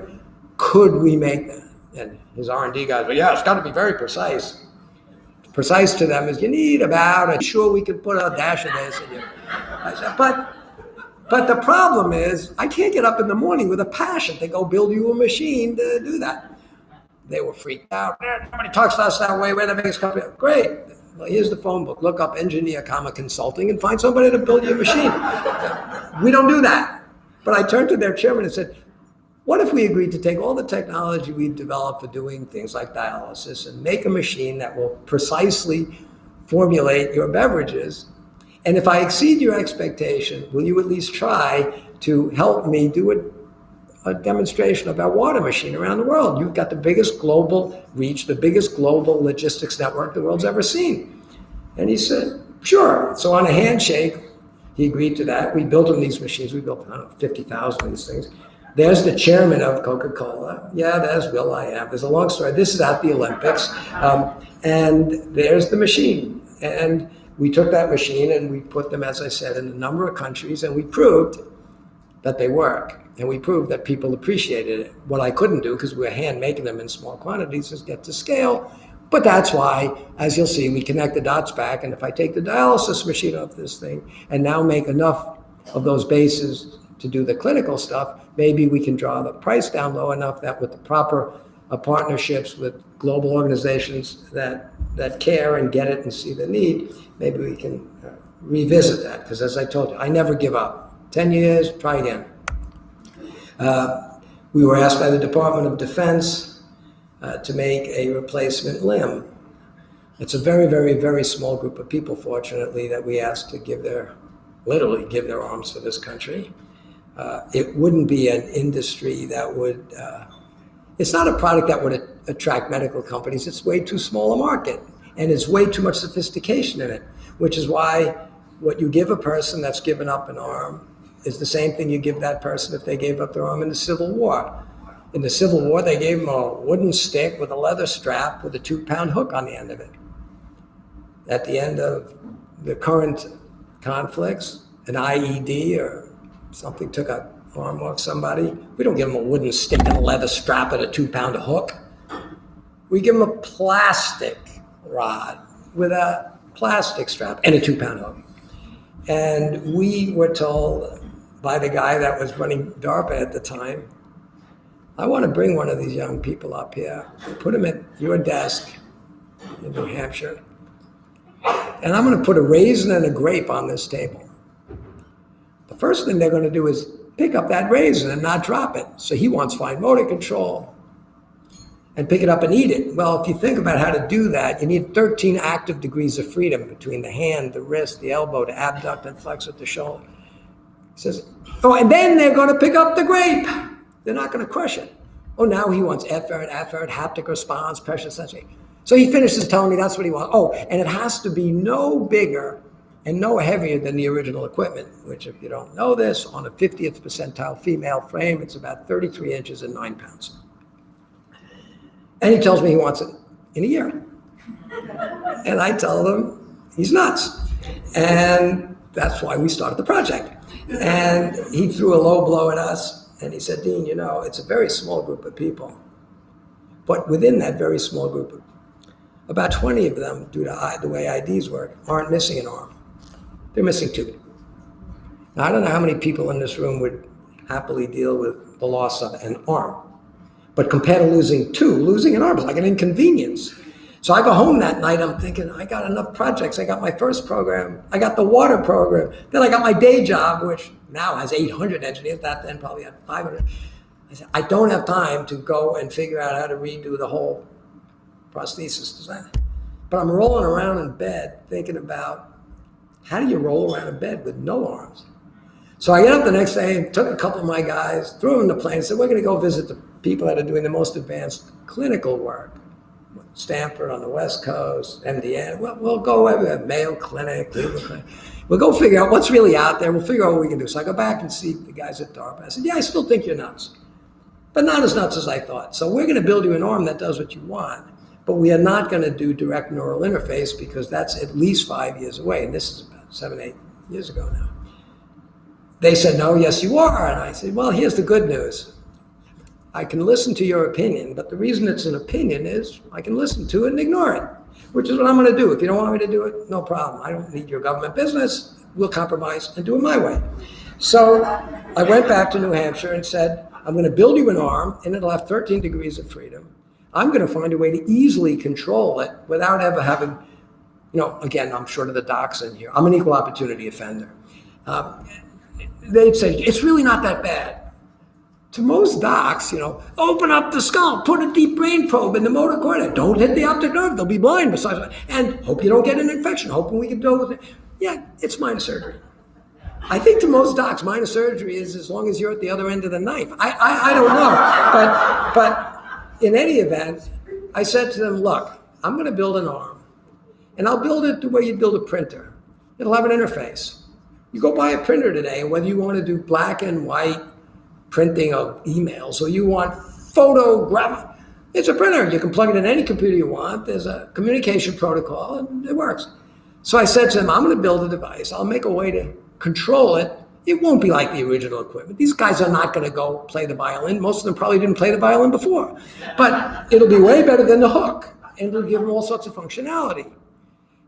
Could we make that? And his R&D guys, well, yeah, it's got to be very precise. Precise to them is you need about, sure we could put a dash of this in you. I said, but the problem is I can't get up in the morning with a passion to go build you a machine to do that. They were freaked out. Nobody talks to us that way. We're the biggest company. Great. Well, here's the phone book. Look up engineer, consulting, and find somebody to build you a machine. We don't do that. But I turned to their chairman and said, what if we agreed to take all the technology we've developed for doing things like dialysis and make a machine that will precisely formulate your beverages? And if I exceed your expectation, will you at least try to help me do a demonstration of our water machine around the world? You've got the biggest global reach, the biggest global logistics network the world's ever seen. And he said, sure. So on a handshake, he agreed to that. We built him these machines. We built, 50,000 of these things. There's the chairman of Coca-Cola. Yeah, there's Will I Am. There's a long story. This is at the Olympics. And there's the machine. And we took that machine and we put them, as I said, in a number of countries, and we proved that they work. And we proved that people appreciated it. What I couldn't do, because we were hand making them in small quantities, is get to scale. But that's why, as you'll see, we connect the dots back. And if I take the dialysis machine off this thing and now make enough of those bases to do the clinical stuff, maybe we can draw the price down low enough that with the proper partnerships with global organizations that care and get it and see the need, maybe we can revisit that. Because as I told you, I never give up. 10 years, try again. We were asked by the Department of Defense to make a replacement limb. It's a very, very, very small group of people, fortunately, that we asked to literally give their arms to this country. It wouldn't be an industry that would, it's not a product that would attract medical companies. It's way too small a market, and it's way too much sophistication in it, which is why what you give a person that's given up an arm is the same thing you give that person if they gave up their arm in the Civil War. In the Civil War, they gave them a wooden stick with a leather strap with a 2-pound hook on the end of it. At the end of the current conflicts, an IED or something took an arm off somebody, we don't give them a wooden stick and a leather strap and a 2-pound hook. We give them a plastic rod with a plastic strap and a 2-pound hook. And we were told by the guy that was running DARPA at the time, I want to bring one of these young people up here, put him at your desk in New Hampshire, and I'm going to put a raisin and a grape on this table. The first thing they're going to do is pick up that raisin and not drop it. So he wants fine motor control and pick it up and eat it. Well, if you think about how to do that, you need 13 active degrees of freedom between the hand, the wrist, the elbow, the abduct and flex at the shoulder. He says, oh, and then they're going to pick up the grape. They're not going to crush it. Oh, now he wants afferent, haptic response, pressure sensing. So he finishes telling me that's what he wants. Oh, and it has to be no bigger and no heavier than the original equipment, which, if you don't know this, on a 50th percentile female frame, it's about 33 inches and 9 pounds. And he tells me he wants it in a year. And I tell him he's nuts. And that's why we started the project. And he threw a low blow at us. And he said, Dean, it's a very small group of people. But within that very small group, about 20 of them, due to the way IDs work, aren't missing an arm. They're missing 2. Now, I don't know how many people in this room would happily deal with the loss of an arm. But compared to losing 2, losing an arm is like an inconvenience. So I go home that night, I'm thinking, I got enough projects. I got my first program. I got the water program. Then I got my day job, which now has 800 engineers. That then probably had 500. I said, I don't have time to go and figure out how to redo the whole prosthesis design. But I'm rolling around in bed thinking about how do you roll around in bed with no arms? So I get up the next day and took a couple of my guys, threw them in the plane, and said, we're going to go visit the people that are doing the most advanced clinical work. Stanford on the West Coast, MD, we'll go everywhere, Mayo Clinic, Cleveland Clinic. We'll go figure out what's really out there. We'll figure out what we can do. So I go back and see the guys at DARPA. I said, yeah, I still think you're nuts, but not as nuts as I thought. So we're going to build you an arm that does what you want, but we are not going to do direct neural interface because that's at least 5 years away. And this is about 7, 8 years ago now. They said, no, yes, you are. And I said, well, here's the good news. I can listen to your opinion, but the reason it's an opinion is I can listen to it and ignore it, which is what I'm going to do. If you don't want me to do it, no problem. I don't need your government business. We'll compromise and do it my way. So I went back to New Hampshire and said, I'm going to build you an arm, and it'll have 13 degrees of freedom. I'm going to find a way to easily control it without ever having, again, I'm short of the docs in here. I'm an equal opportunity offender. They'd say, it's really not that bad. To most docs, open up the skull, put a deep brain probe in the motor cortex. Don't hit the optic nerve; they'll be blind. Besides, and hope you don't get an infection. Hoping we can deal with it. Yeah, it's minor surgery. I think to most docs, minor surgery is as long as you're at the other end of the knife. I don't know, but in any event, I said to them, look, I'm going to build an arm, and I'll build it the way you build a printer. It'll have an interface. You go buy a printer today, and whether you want to do black and white printing of emails, or you want photograph, it's a printer. You can plug it in any computer you want. There's a communication protocol, and it works. So I said to them, I'm going to build a device. I'll make a way to control it. It won't be like the original equipment. These guys are not going to go play the violin. Most of them probably didn't play the violin before. But it'll be way better than the hook, and it'll give them all sorts of functionality.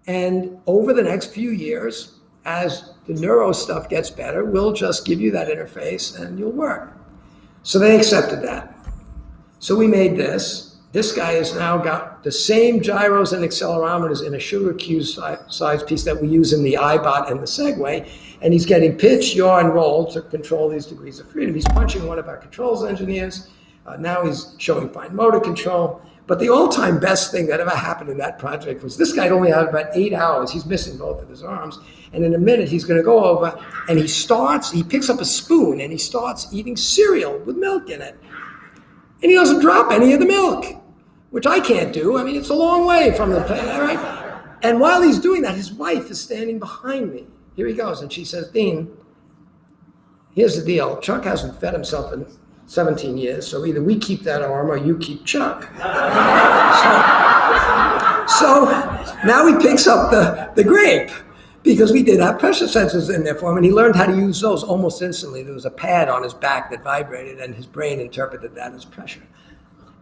And over the next few years, as the neuro stuff gets better, we'll just give you that interface and you'll work. So they accepted that. So we made this. This guy has now got the same gyros and accelerometers in a sugar cube size piece that we use in the iBot and the Segway. And he's getting pitch, yaw, and roll to control these degrees of freedom. He's punching one of our controls engineers. Now he's showing fine motor control. But the all-time best thing that ever happened in that project was this guy only had about 8 hours. He's missing both of his arms. And in a minute, he's going to go over and he picks up a spoon and he starts eating cereal with milk in it. And he doesn't drop any of the milk, which I can't do. I mean, it's a long way from the plate, all right? And while he's doing that, his wife is standing behind me. Here he goes. And she says, Dean, here's the deal. Chuck hasn't fed himself in 17 years, so either we keep that arm or you keep Chuck. So now he picks up the grape because we did have pressure sensors in there for him, and he learned how to use those almost instantly. There was a pad on his back that vibrated, and his brain interpreted that as pressure.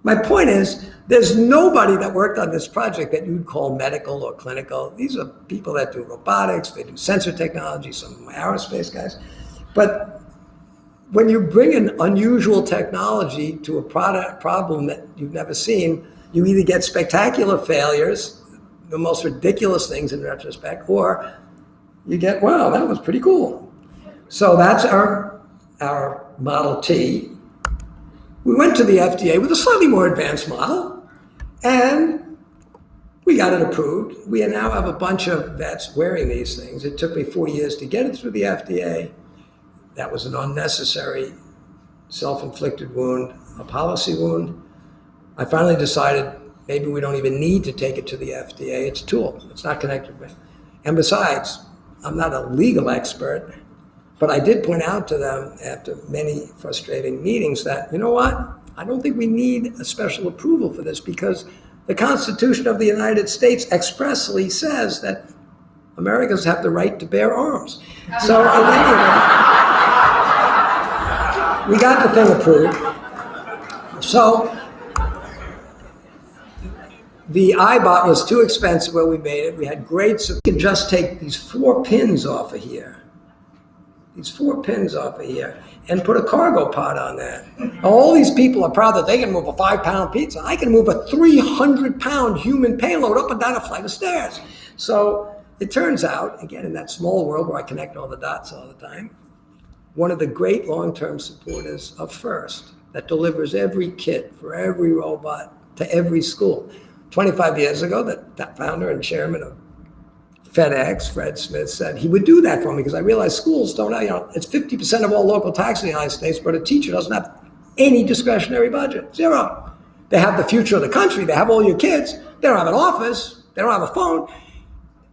My point is, there's nobody that worked on this project that you'd call medical or clinical. These are people that do robotics, they do sensor technology, some of my aerospace guys. But when you bring an unusual technology to a problem that you've never seen, you either get spectacular failures, the most ridiculous things in retrospect, or you get, wow, that was pretty cool. So that's our Model T. We went to the FDA with a slightly more advanced model, and we got it approved. We now have a bunch of vets wearing these things. It took me 4 years to get it through the FDA. That was an unnecessary self-inflicted wound, a policy wound. I finally decided maybe we don't even need to take it to the FDA. It's a tool. It's not connected with. And besides, I'm not a legal expert, but I did point out to them after many frustrating meetings that, you know what? I don't think we need a special approval for this because the Constitution of the United States expressly says that Americans have the right to bear arms. So in any event, we got the thing approved. So the iBot was too expensive when we made it. We had great, so we can just take these 4 pins off of here. These 4 pins off of here and put a cargo pod on that. All these people are proud that they can move a 5-pound pizza. I can move a 300-pound human payload up and down a flight of stairs. So it turns out, again, in that small world where I connect all the dots all the time, one of the great long-term supporters of FIRST that delivers every kit for every robot to every school. 25 years ago, that founder and chairman of FedEx, Fred Smith, said he would do that for me because I realized schools don't have, it's 50% of all local taxes in the United States, but a teacher doesn't have any discretionary budget. Zero. They have the future of the country. They have all your kids. They don't have an office. They don't have a phone.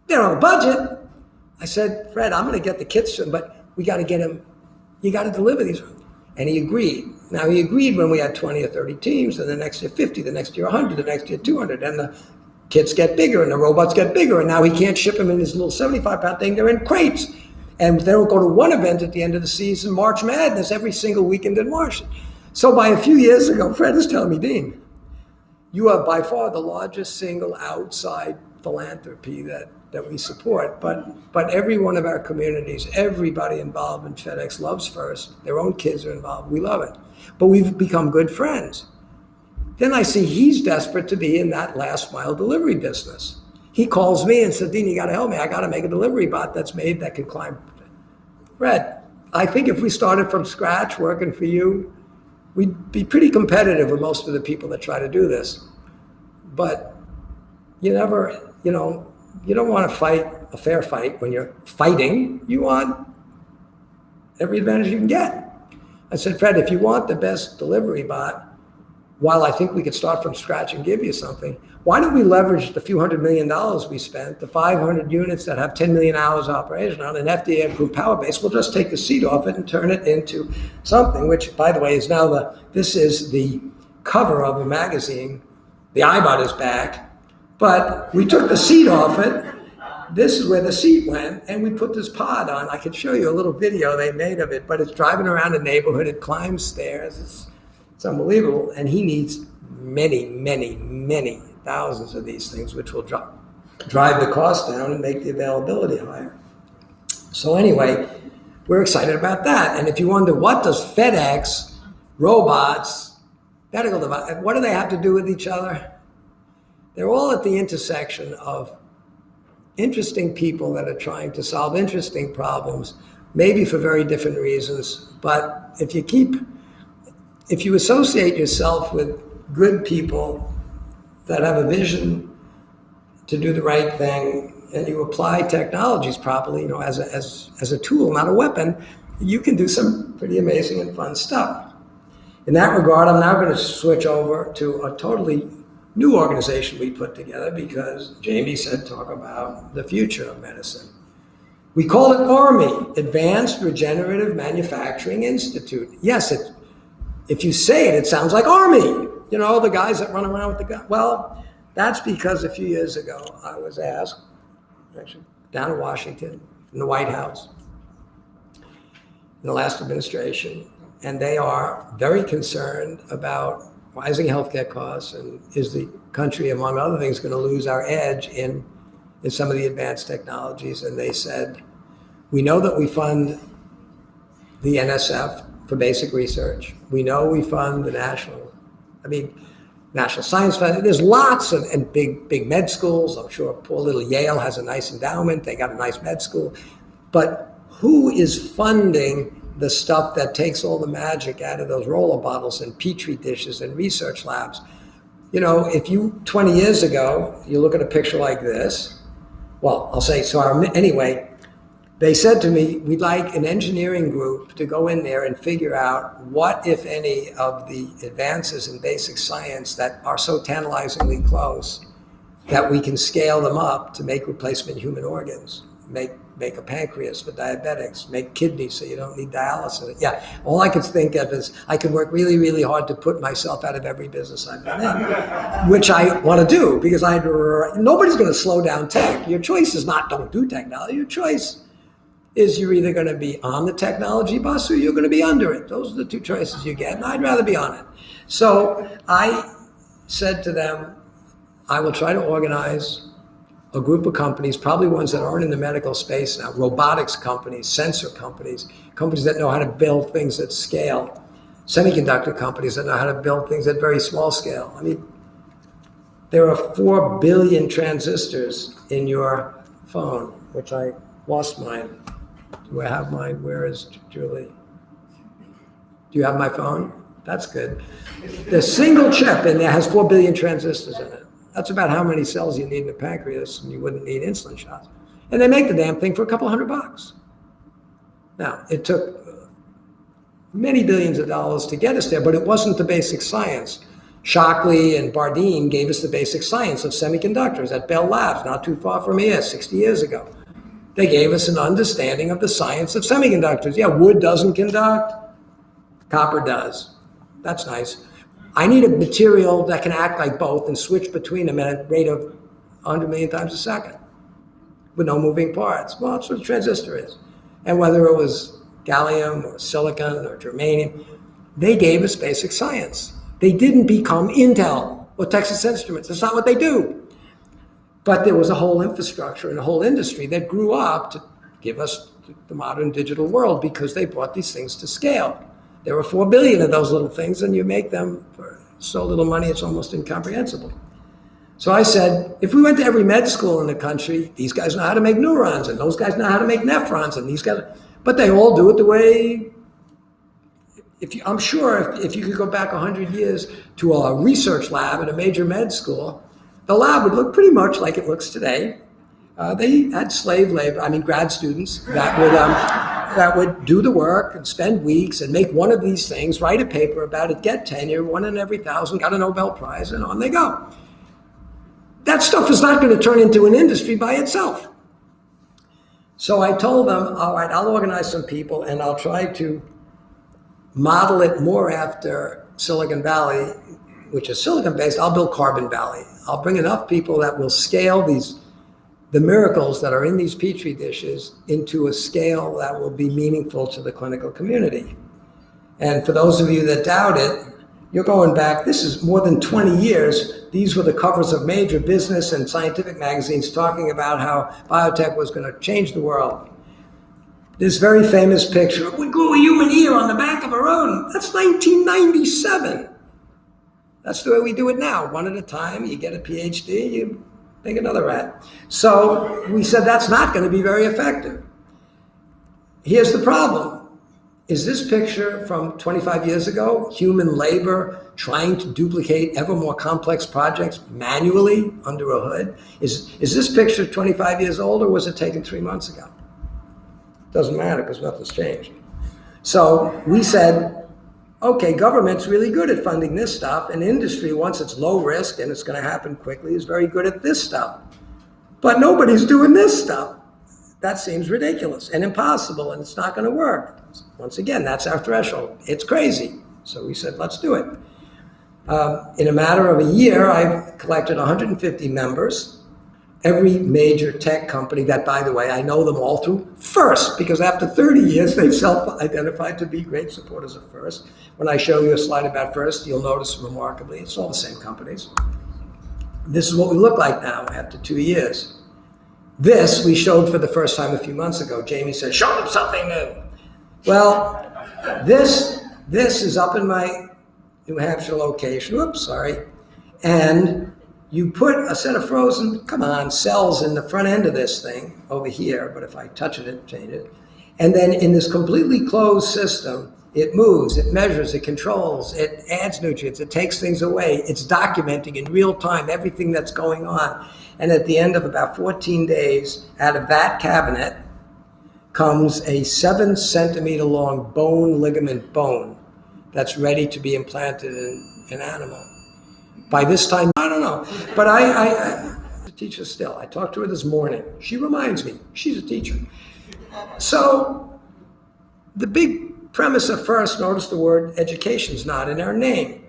They don't have a budget. I said, Fred, I'm going to get the kids soon, but we got to get them. You got to deliver these. And he agreed. Now, he agreed when we had 20 or 30 teams, and the next year 50, the next year 100, the next year 200, and the kits get bigger, and the robots get bigger, and now he can't ship them in this little 75-pound thing. They're in crates. And they don't go to one event at the end of the season, March Madness, every single weekend in March. So by a few years ago, Fred is telling me, Dean, you are by far the largest single outside philanthropy that we support. But every one of our communities, everybody involved in FedEx loves First. Their own kids are involved. We love it. But we've become good friends. Then I see he's desperate to be in that last mile delivery business. He calls me and said, Dean, you got to help me. I got to make a delivery bot that's made that can climb. Fred, I think if we started from scratch working for you, we'd be pretty competitive with most of the people that try to do this. But you never, you don't want to fight a fair fight when you're fighting. You want every advantage you can get. I said, Fred, if you want the best delivery bot, while I think we could start from scratch and give you something, why don't we leverage the few $100 million we spent, the 500 units that have 10 million hours of operation on an FDA-approved power base? We'll just take the seat off it and turn it into something, which, by the way, is now this is the cover of a magazine. The iBot is back, but we took the seat off it. This is where the seat went, and we put this pod on. I could show you a little video they made of it, but it's driving around the neighborhood. It climbs stairs. It's unbelievable, and he needs many, many, many thousands of these things, which will drive the cost down and make the availability higher. So anyway, we're excited about that. And if you wonder, what does FedEx, robots, medical device, what do they have to do with each other? They're all at the intersection of interesting people that are trying to solve interesting problems, maybe for very different reasons. But if you associate yourself with good people that have a vision to do the right thing, and you apply technologies properly, as a tool, not a weapon, you can do some pretty amazing and fun stuff. In that regard, I'm now going to switch over to a totally new organization we put together because Jamie said talk about the future of medicine. We call it ARMI, Advanced Regenerative Manufacturing Institute. Yes, if you say it, it sounds like Army. The guys that run around with the gun. Well, that's because a few years ago, I was asked, actually, down in Washington, in the White House, in the last administration, and they are very concerned about rising healthcare costs, and is the country, among other things, going to lose our edge in some of the advanced technologies? And they said, we know that we fund the NSF for basic research. We know we fund the National Science Fund. There's lots of and big med schools. I'm sure poor little Yale has a nice endowment. They got a nice med school. But who is funding the stuff that takes all the magic out of those roller bottles and petri dishes and research labs? If you 20 years ago, you look at a picture like this, well, I'll say, anyway, they said to me, we'd like an engineering group to go in there and figure out what, if any, of the advances in basic science that are so tantalizingly close that we can scale them up to make replacement human organs, make a pancreas for diabetics, make kidneys so you don't need dialysis. Yeah, all I could think of is I could work really, really hard to put myself out of every business I've been in, which I want to do because nobody's going to slow down tech. Your choice is not don't do technology. Your choice is you're either going to be on the technology bus or you're going to be under it. Those are the two choices you get, and I'd rather be on it. So I said to them, I will try to organize a group of companies, probably ones that aren't in the medical space now, robotics companies, sensor companies, companies that know how to build things at scale, semiconductor companies that know how to build things at very small scale. There are 4 billion transistors in your phone, which I lost mine. Do I have mine? Where is Julie? Do you have my phone? That's good. The single chip in there has 4 billion transistors in it. That's about how many cells you need in the pancreas, and you wouldn't need insulin shots. And they make the damn thing for a couple $100. Now, it took many billions of dollars to get us there, but it wasn't the basic science. Shockley and Bardeen gave us the basic science of semiconductors at Bell Labs, not too far from here, 60 years ago. They gave us an understanding of the science of semiconductors. Yeah, wood doesn't conduct, copper does. That's nice. I need a material that can act like both and switch between them at a rate of 100 million times a second with no moving parts. Well, that's what a transistor is. And whether it was gallium or silicon or germanium, they gave us basic science. They didn't become Intel or Texas Instruments. That's not what they do. But there was a whole infrastructure and a whole industry that grew up to give us the modern digital world because they brought these things to scale. There were 4 billion of those little things, and you make them for so little money, it's almost incomprehensible. So I said, if we went to every med school in the country, these guys know how to make neurons, and those guys know how to make nephrons, and these guys, but they all do it the way. I'm sure if you could go back 100 years to a research lab at a major med school, the lab would look pretty much like it looks today. They had slave labor, grad students that would do the work and spend weeks and make one of these things, write a paper about it, get tenure, 1 in every 1,000, got a Nobel Prize, and on they go. That stuff is not going to turn into an industry by itself. So I told them, all right, I'll organize some people and I'll try to model it more after Silicon Valley, which is silicon-based. I'll build Carbon Valley. I'll bring enough people that will scale the miracles that are in these petri dishes into a scale that will be meaningful to the clinical community. And for those of you that doubt it, you're going back, this is more than 20 years. These were the covers of major business and scientific magazines talking about how biotech was going to change the world. This very famous picture, we grew a human ear on the back of a rodent. That's 1997. That's the way we do it now. One at a time, you get a PhD, you make another rat. So we said that's not going to be very effective. Here's the problem. Is this picture from 25 years ago, human labor trying to duplicate ever more complex projects manually under a hood? Is this picture 25 years old, or was it taken 3 months ago? Doesn't matter because nothing's changed. So we said, okay, government's really good at funding this stuff, and industry, once it's low risk and it's going to happen quickly, is very good at this stuff. But nobody's doing this stuff. That seems ridiculous and impossible, and it's not going to work. Once again, that's our threshold. It's crazy. So we said, let's do it. In a matter of a year, I've collected 150 members. Every major tech company that, by the way, I know them all through FIRST, because after 30 years, they've self-identified to be great supporters of FIRST. When I show you a slide about FIRST, you'll notice remarkably, it's all the same companies. This is what we look like now after 2 years. This we showed for the first time a few months ago. Jamie said, show them something new. Well, this is up in my New Hampshire location. Oops, sorry. And you put a set of frozen, cells in the front end of this thing over here, but if I touch it, change it. And then in this completely closed system, it moves, it measures, it controls, it adds nutrients, it takes things away. It's documenting in real time everything that's going on. And at the end of about 14 days, out of that cabinet comes a 7 centimeter long ligament bone that's ready to be implanted in an animal. By this time, I don't know, but I'm a teacher still. I talked to her this morning. She reminds me, she's a teacher. So the big premise of FIRST, notice the word education's not in our name.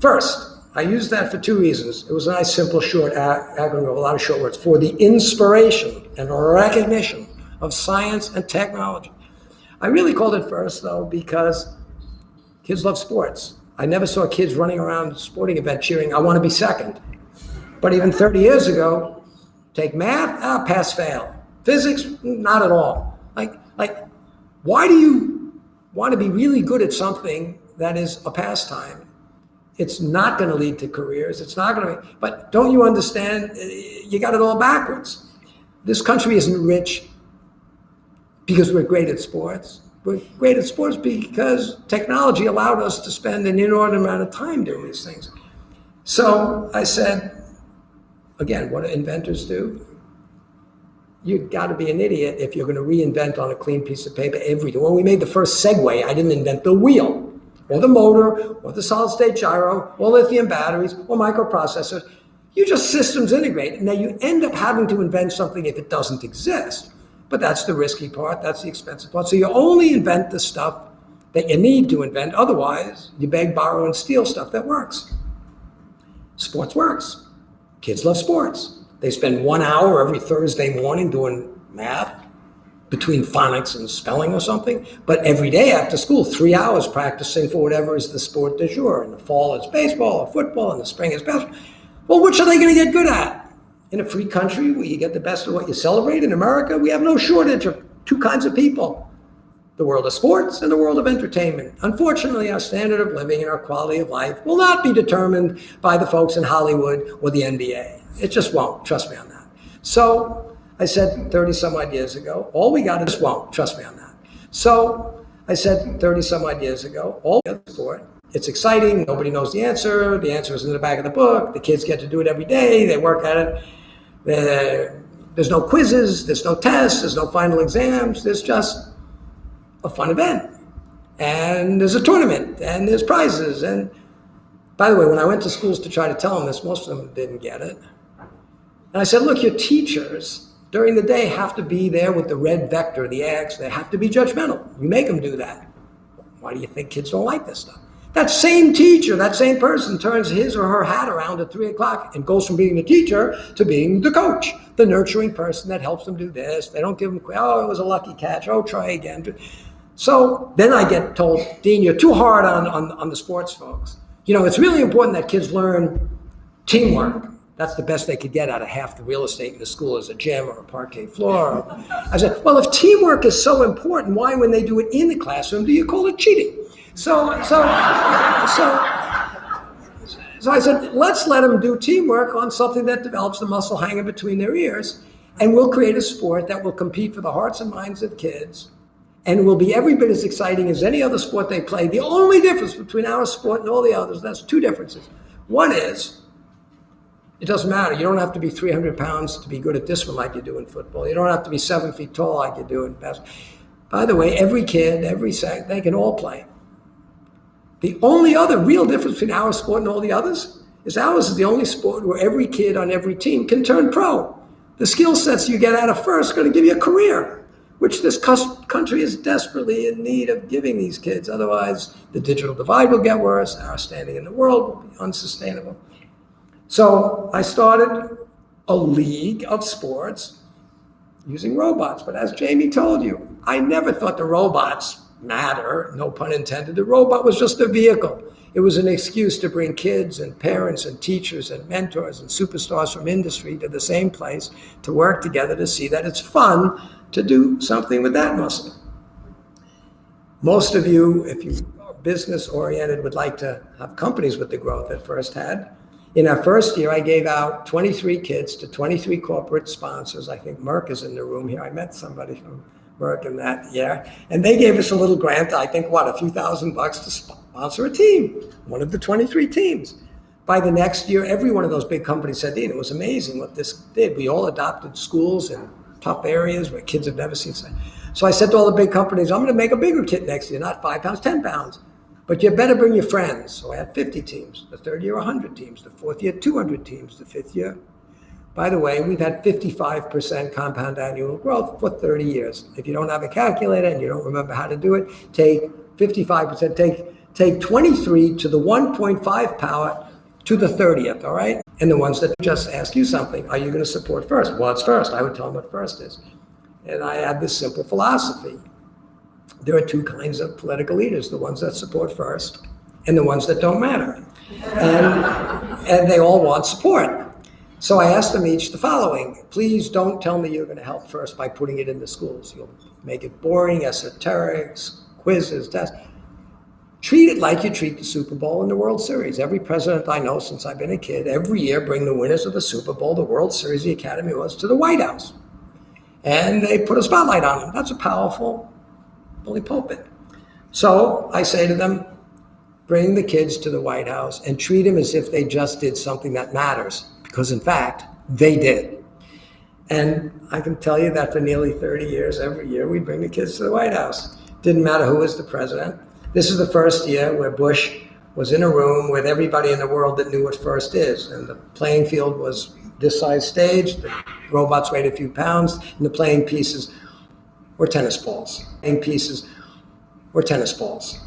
First, I used that for 2 reasons. It was a nice, simple, short acronym with a lot of short words. For the inspiration and recognition of science and technology. I really called it FIRST, though, because kids love sports. I never saw kids running around a sporting event cheering, I want to be second. But even 30 years ago, take math, pass, fail. Physics, not at all. Like, why do you want to be really good at something that is a pastime? It's not going to lead to careers. It's not going to, but don't you understand? You got it all backwards. This country isn't rich because we're great at sports. We're great at sports because technology allowed us to spend an inordinate amount of time doing these things. So I said, again, what do inventors do? you've got to be an idiot if you're going to reinvent on a clean piece of paper everything. When we made the first Segway, I didn't invent the wheel, or the motor, or the solid-state gyro, or lithium batteries, or microprocessors. You just systems integrate. Now you end up having to invent something if it doesn't exist. But that's the risky part, that's the expensive part. So you only invent the stuff that you need to invent. Otherwise, you beg, borrow, and steal stuff that works. Sports works. Kids love sports. They spend 1 hour every Thursday morning doing math, between phonics and spelling or something, but every day after school, 3 hours practicing for whatever is the sport du jour. In the fall, it's baseball or football. In the spring, it's basketball. Well, which are they going to get good at? In a free country where you get the best of what you celebrate, in America, we have no shortage of two kinds of people: the world of sports and the world of entertainment. Unfortunately, our standard of living and our quality of life will not be determined by the folks in Hollywood or the NBA. It just won't. Trust me on that. So I said 30 some odd years ago, all we got is won't. Trust me on that. So I said 30 some odd years ago, all we got is sport. It's exciting. Nobody knows the answer. The answer is in the back of the book. The kids get to do it every day. They work at it. There's no quizzes. There's no tests. There's no final exams. There's just a fun event. And there's a tournament. And there's prizes. And by the way, when I went to schools to try to tell them this, most of them didn't get it. And I said, look, your teachers during the day have to be there with the red vector, the X. They have to be judgmental. You make them do that. Why do you think kids don't like this stuff? That same teacher, that same person turns his or her hat around at 3 o'clock and goes from being the teacher to being the coach, the nurturing person that helps them do this. They don't give them, oh, it was a lucky catch. Oh, try again. So then I get told, Dean, you're too hard on the sports folks. You know, it's really important that kids learn teamwork. That's the best they could get out of half the real estate in the school is a gym or a parquet floor. I said, well, if teamwork is so important, why when they do it in the classroom do you call it cheating? So I said, let's let them do teamwork on something that develops the muscle hanging between their ears, and we'll create a sport that will compete for the hearts and minds of kids, and will be every bit as exciting as any other sport they play. The only difference between our sport and all the others, that's two differences. One is, it doesn't matter. You don't have to be 300 pounds to be good at this one like you do in football. You don't have to be 7 feet tall like you do in basketball. By the way, every kid, they can all play. The only other real difference between our sport and all the others is ours is the only sport where every kid on every team can turn pro. The skill sets you get out of first are going to give you a career, which this country is desperately in need of giving these kids. Otherwise, the digital divide will get worse. Our standing in the world will be unsustainable. So I started a league of sports using robots. But as Jamie told you, I never thought the robots matter, no pun intended. The robot was just a vehicle. It was an excuse to bring kids and parents and teachers and mentors and superstars from industry to the same place to work together to see that it's fun to do something with that muscle. Most of you, if you are business oriented, would like to have companies with the growth that First had. In our first year, I gave out 23 kits to 23 corporate sponsors. I think Merck is in the room here. I met somebody from Merck in that year. And they gave us a little grant, I think, a few $1,000 to sponsor a team, one of the 23 teams. By the next year, every one of those big companies said, Dean, it was amazing what this did. We all adopted schools in tough areas where kids have never seen. So I said to all the big companies, I'm going to make a bigger kit next year, not 5 pounds, 10 pounds. But you better bring your friends. So I had 50 teams. The third year, 100 teams. The fourth year, 200 teams. The fifth year. By the way, we've had 55% compound annual growth for 30 years. If you don't have a calculator and you don't remember how to do it, take 55%, take 23 to the 1.5 power to the 30th, all right? And the ones that just ask you something, are you going to support First? Well, it's First. I would tell them what First is. And I had this simple philosophy. There are two kinds of political leaders, the ones that support First and the ones that don't matter. And they all want support. So I asked them each the following: please don't tell me you're going to help First by putting it in the schools. You'll make it boring, esoteric, quizzes, tests. Treat it like you treat the Super Bowl and the World Series. Every president I know since I've been a kid, every year bring the winners of the Super Bowl, the World Series, the Academy Awards to the White House. And they put a spotlight on them. That's a powerful bully pulpit. So I say to them, bring the kids to the White House and treat them as if they just did something that matters. Because in fact, they did. And I can tell you that for nearly 30 years, every year we bring the kids to the White House. Didn't matter who was the president. This is the first year where Bush was in a room with everybody in the world that knew what FIRST is. And the playing field was this size stage, the robots weighed a few pounds, and the playing pieces were tennis balls. Playing pieces were tennis balls.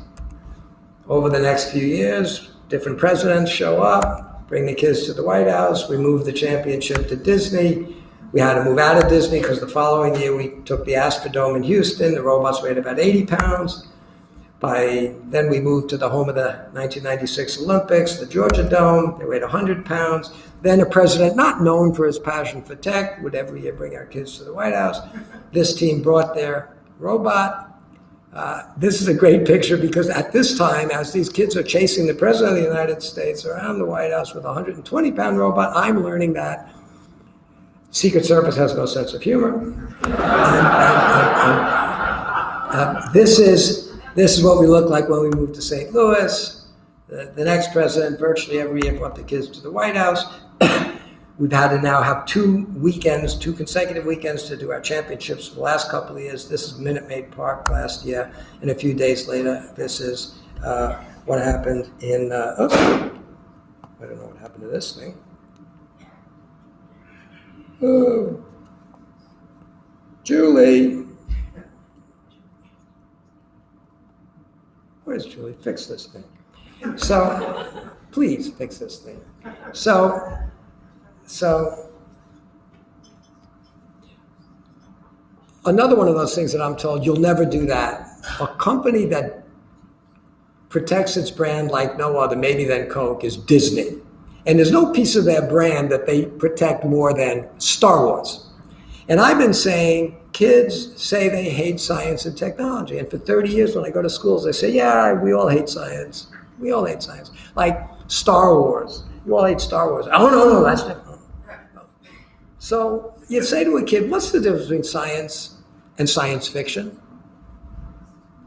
Over the next few years, different presidents show up, bring the kids to the White House. We moved the championship to Disney. We had to move out of Disney because the following year we took the Astrodome in Houston. The robots weighed about 80 pounds. By then we moved to the home of the 1996 Olympics, the Georgia Dome. They weighed 100 pounds. Then a president not known for his passion for tech would every year bring our kids to the White House. This team brought their robot. This is a great picture because at this time, as these kids are chasing the president of the United States around the White House with a 120-pound robot, I'm learning that Secret Service has no sense of humor. This is what we look like when we moved to St. Louis. The next president virtually every year brought the kids to the White House. We've had to now have two consecutive weekends to do our championships for the last couple of years. This is Minute Maid Park last year, and a few days later, this is what happened in, I don't know what happened to this thing. Oh, Julie. Where's Julie? Fix this thing. So, please fix this thing. So another one of those things that I'm told, you'll never do that. A company that protects its brand like no other, maybe than Coke, is Disney. And there's no piece of their brand that they protect more than Star Wars. And I've been saying, kids say they hate science and technology. And for 30 years when I go to schools, they say, yeah, we all hate science. We all hate science. Like Star Wars. You all hate Star Wars. Oh, no, that's different. So you say to a kid, what's the difference between science and science fiction?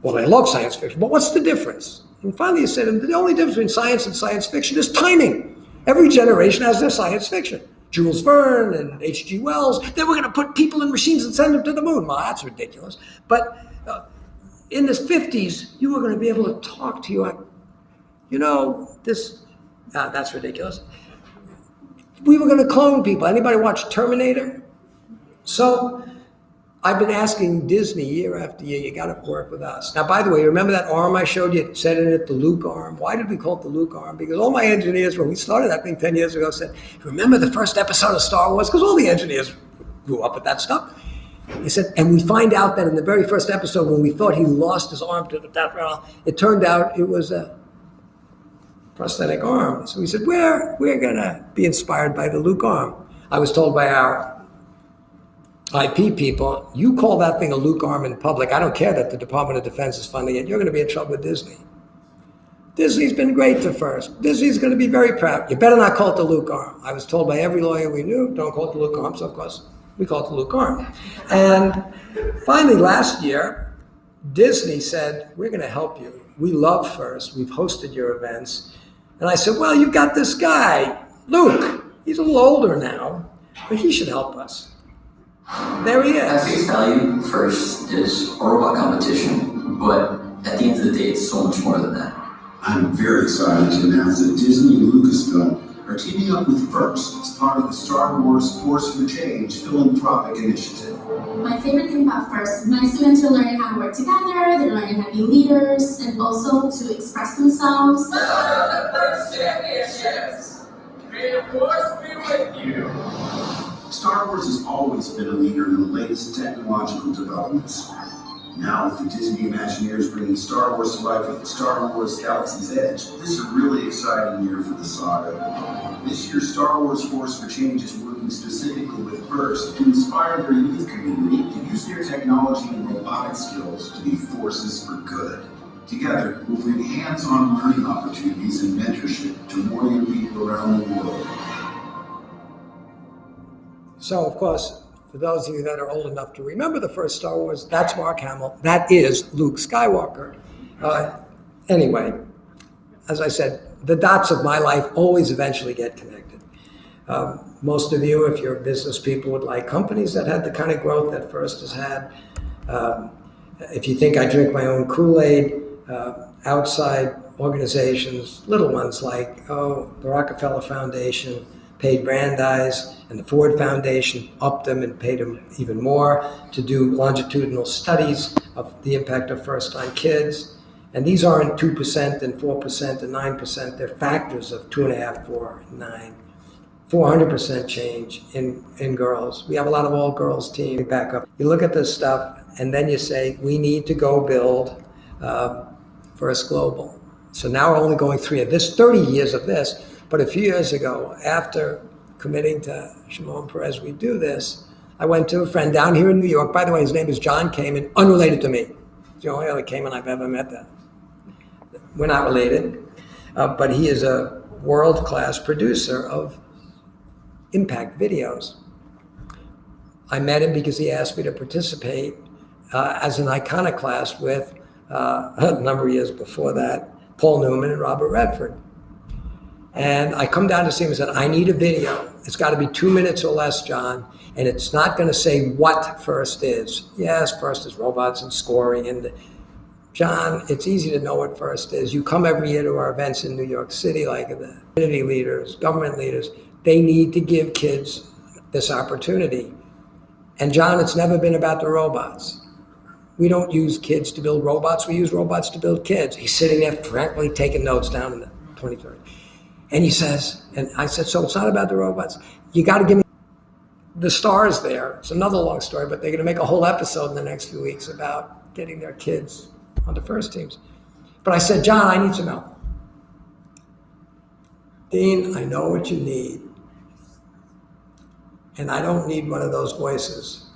Well, they love science fiction, but what's the difference? And finally you say to them, the only difference between science and science fiction is timing. Every generation has their science fiction. Jules Verne and H.G. Wells, they were going to put people in machines and send them to the moon. Well, that's ridiculous. But in the 50s, you were going to be able to talk to that's ridiculous. We were going to clone people. Anybody watch Terminator? So I've been asking Disney year after year, you got to work with us. Now, by the way, remember that arm I showed you? It said in it the Luke arm. Why did we call it the Luke arm? Because all my engineers, when we started that thing 10 years ago, said, remember the first episode of Star Wars? Because all the engineers grew up with that stuff. He said, and we find out that in the very first episode, when we thought he lost his arm to the death row, it turned out it was a prosthetic arm. So we said, we're going to be inspired by the Luke arm. I was told by our IP people, you call that thing a Luke arm in public, I don't care that the Department of Defense is funding it, you're going to be in trouble with Disney. Disney's been great to FIRST. Disney's going to be very proud. You better not call it the Luke arm. I was told by every lawyer we knew, don't call it the Luke arm, so of course we call it the Luke arm. And finally last year, Disney said, we're going to help you. We love FIRST. We've hosted your events. And I said, well, you've got this guy, Luke. He's a little older now, but he should help us. There he is. At face value, FIRST is a robot competition, but at the end of the day, it's so much more than that. I'm very excited to announce that Disney and Lucasfilm are teaming up with FIRST as part of the Star Wars Force for Change philanthropic initiative. My favorite thing about FIRST, my students are learning how to work together, they're learning how to be leaders, and also to express themselves. The FIRST Championships! May the Force be with you! Star Wars has always been a leader in the latest technological developments. Now with the Disney Imagineers bringing Star Wars to life with Star Wars Galaxy's Edge, this is a really exciting year for the saga. This year, Star Wars Force for Change is working specifically with FIRST to inspire their youth community to use their technology and robotic skills to be forces for good. Together, we'll bring hands-on learning opportunities and mentorship to more young people around the world. So, of course, for those of you that are old enough to remember the first Star Wars, that's Mark Hamill. That is Luke Skywalker. Anyway, as I said, the dots of my life always eventually get connected. Most of you, if you're business people, would like companies that had the kind of growth that First has had. If you think I drink my own Kool-Aid, outside organizations, little ones like, the Rockefeller Foundation paid Brandeis, and the Ford Foundation upped them and paid them even more to do longitudinal studies of the impact of First on kids. And these aren't 2% and 4% and 9%. They're factors of 2.5, 4, 9. 400% change in girls. We have a lot of all-girls team back up. You look at this stuff, and then you say, we need to go build First Global. So now we're only going 3 of this, 30 years of this. But a few years ago, after committing to Shimon Peres, we do this, I went to a friend down here in New York. By the way, his name is John Kamen, unrelated to me. It's the only other Kamen I've ever met. We're not related, but he is a world-class producer of impact videos. I met him because he asked me to participate as an iconoclast with, a number of years before that, Paul Newman and Robert Redford. And I come down to see him and said, I need a video. It's got to be 2 minutes or less, John, and it's not going to say what First is. Yes, First is robots and scoring. And John, it's easy to know what First is. You come every year to our events in New York City, like the community leaders, government leaders. They need to give kids this opportunity. And John, it's never been about the robots. We don't use kids to build robots. We use robots to build kids. He's sitting there frankly taking notes down in the 23rd. And he says, and I said, so it's not about the robots. You got to give me the stars there. It's another long story, but they're going to make a whole episode in the next few weeks about getting their kids on the first teams. But I said, John, I need some help. Dean, I know what you need. And I don't need one of those voices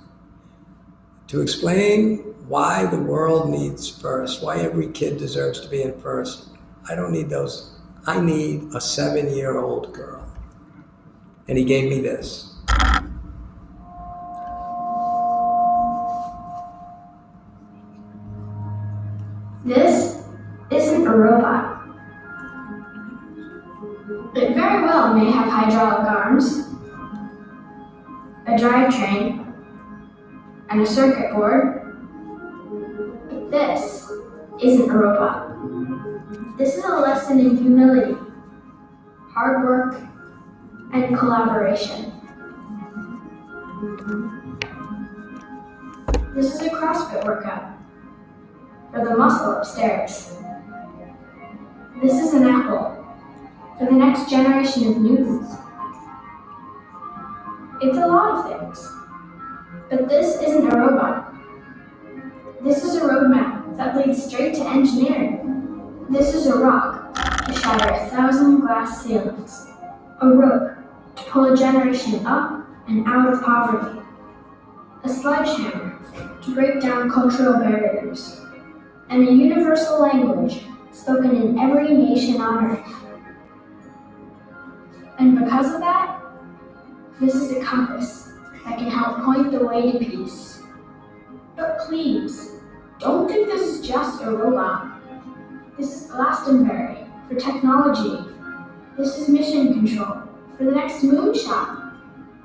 to explain why the world needs First, why every kid deserves to be in First. I don't need those. I need a 7-year-old girl. And he gave me this. This isn't a robot. It very well may have hydraulic arms, a drivetrain, and a circuit board, but this isn't a robot. This is a lesson in humility, hard work, and collaboration. This is a CrossFit workout for the muscle upstairs. This is an apple for the next generation of Newtons. It's a lot of things, but this isn't a robot. This is a roadmap that leads straight to engineering. This is a rock to shatter 1,000 glass ceilings, a rope to pull a generation up and out of poverty, a sledgehammer to break down cultural barriers, and a universal language spoken in every nation on earth. And because of that, this is a compass that can help point the way to peace. But please, don't think this is just a robot. This is Glastonbury for technology. This is mission control for the next moonshot.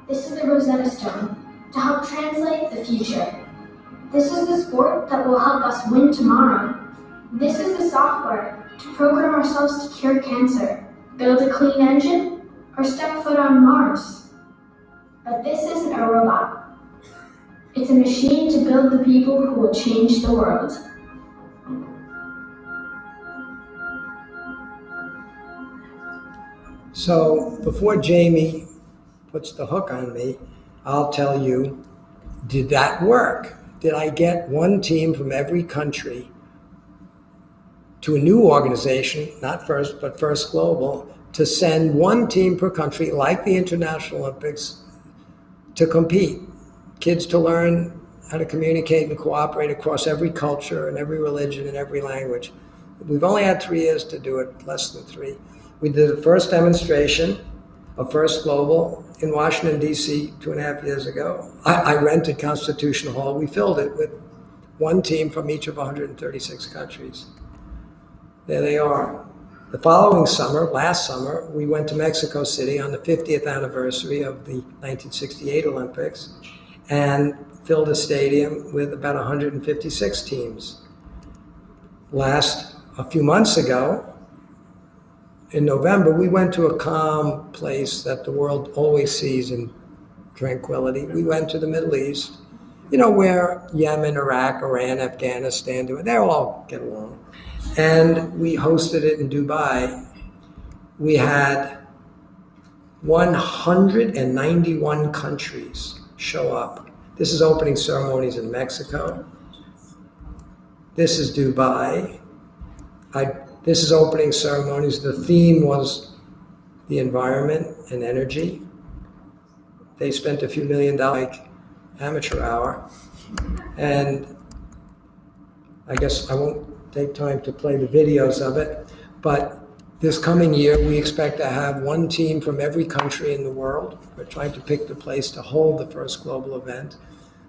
This is the Rosetta Stone to help translate the future. This is the sport that will help us win tomorrow. This is the software to program ourselves to cure cancer, build a clean engine, or step foot on Mars. But this isn't a robot. It's a machine to build the people who will change the world. So before Jamie puts the hook on me, I'll tell you, did that work? Did I get one team from every country to a new organization, not First, but First Global, to send one team per country, like the International Olympics, to compete? Kids to learn how to communicate and cooperate across every culture and every religion and every language. We've only had 3 years to do it, less than 3. We did the first demonstration of First Global in Washington, D.C. 2.5 years ago. I rented Constitution Hall. We filled it with one team from each of 136 countries. There they are. The following summer, last summer, we went to Mexico City on the 50th anniversary of the 1968 Olympics and filled a stadium with about 156 teams. A few months ago, in November, we went to a calm place that the world always sees in tranquility. We went to the Middle East, where Yemen, Iraq, Iran, Afghanistan, they all get along. And we hosted it in Dubai. We had 191 countries show up. This is opening ceremonies in Mexico. This is Dubai. This is opening ceremonies. The theme was the environment and energy. They spent a few $1 million like amateur hour. And I guess I won't take time to play the videos of it, but this coming year we expect to have one team from every country in the world. We're trying to pick the place to hold the first global event.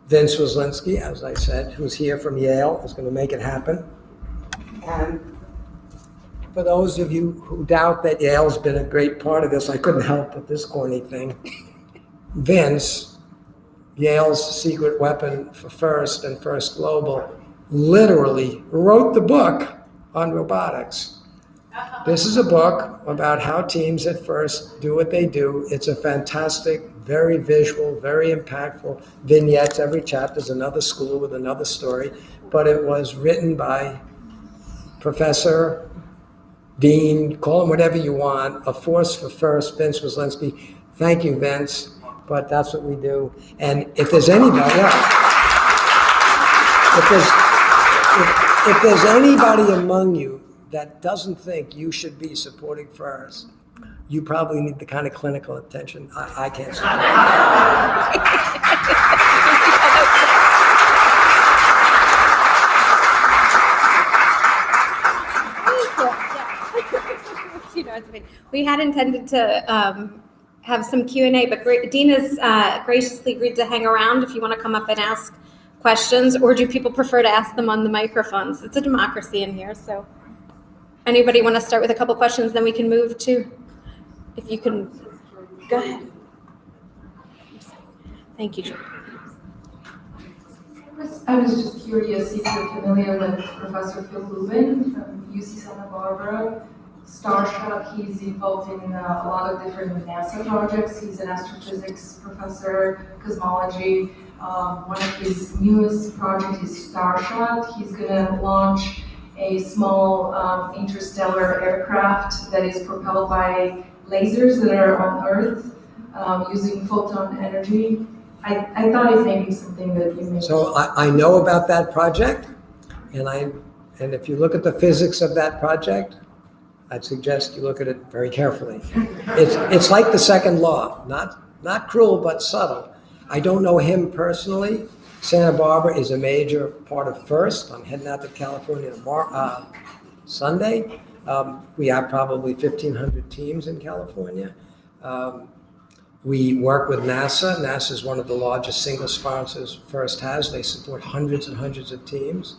Vince Waslinski, as I said, who's here from Yale, is going to make it happen. And for those of you who doubt that Yale's been a great part of this, I couldn't help with this corny thing. Vince, Yale's secret weapon for FIRST and FIRST Global, literally wrote the book on robotics. This is a book about how teams at FIRST do what they do. It's a fantastic, very visual, very impactful vignettes. Every chapter is another school with another story, but it was written by Professor, Dean, call him whatever you want, a force for FIRST, Vince Waslinski. Thank you, Vince, but that's what we do. And if there's anybody, if there's anybody among you that doesn't think you should be supporting FIRST, you probably need the kind of clinical attention I can't support. We had intended to have some Q&A, but Dina's graciously agreed to hang around if you want to come up and ask questions, or do people prefer to ask them on the microphones? It's a democracy in here, so anybody want to start with a couple questions, then we can move to, if you can, go ahead. Thank you, Jordan. I was just curious if you're familiar with Professor Phil Lubin from UC Santa Barbara. Starshot, he's involved in a lot of different NASA projects. He's an astrophysics professor, cosmology. One of his newest projects is Starshot. He's going to launch a small interstellar aircraft that is propelled by lasers that are on Earth using photon energy. I thought it may be something that you may. So I know about that project, and if you look at the physics of that project, I'd suggest you look at it very carefully. It's like the second law, not cruel but subtle. I don't know him personally. Santa Barbara is a major part of FIRST. I'm heading out to California tomorrow, Sunday. We have probably 1,500 teams in California. We work with NASA. NASA is one of the largest single sponsors FIRST has. They support hundreds and hundreds of teams.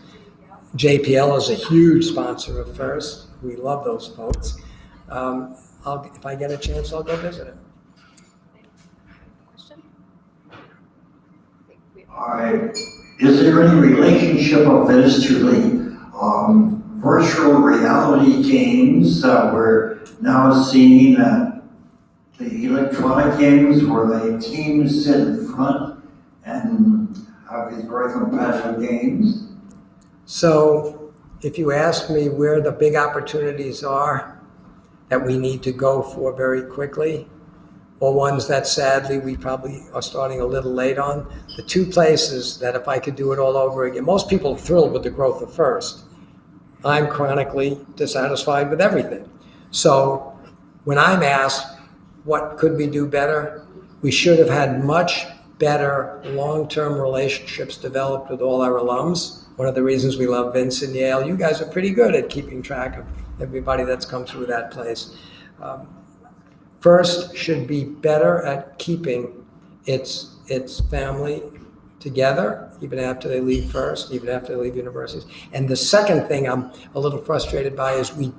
JPL is a huge sponsor of FIRST. We love those folks. If I get a chance, I'll go visit it. Is there any relationship of this to the virtual reality games we're now seeing the electronic games where the teams sit in front and have these very competitive games? So if you ask me where the big opportunities are that we need to go for very quickly, or ones that sadly we probably are starting a little late on, the two places that if I could do it all over again, most people are thrilled with the growth of FIRST. I'm chronically dissatisfied with everything. So when I'm asked what could we do better, we should have had much better long-term relationships developed with all our alums. One of the reasons we love Vince and Yale, you guys are pretty good at keeping track of everybody that's come through that place. FIRST should be better at keeping its family together, even after they leave FIRST, even after they leave universities. And the second thing I'm a little frustrated by is we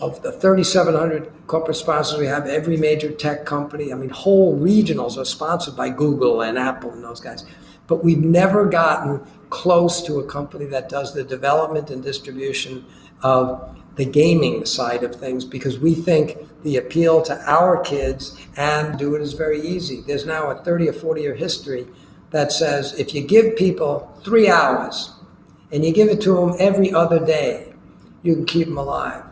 of the 3,700 corporate sponsors we have, every major tech company, I mean, whole regionals are sponsored by Google and Apple and those guys. But we've never gotten close to a company that does the development and distribution of the gaming side of things, because we think the appeal to our kids and do it is very easy. There's now a 30 or 40-year history that says if you give people 3 hours and you give it to them every other day, you can keep them alive.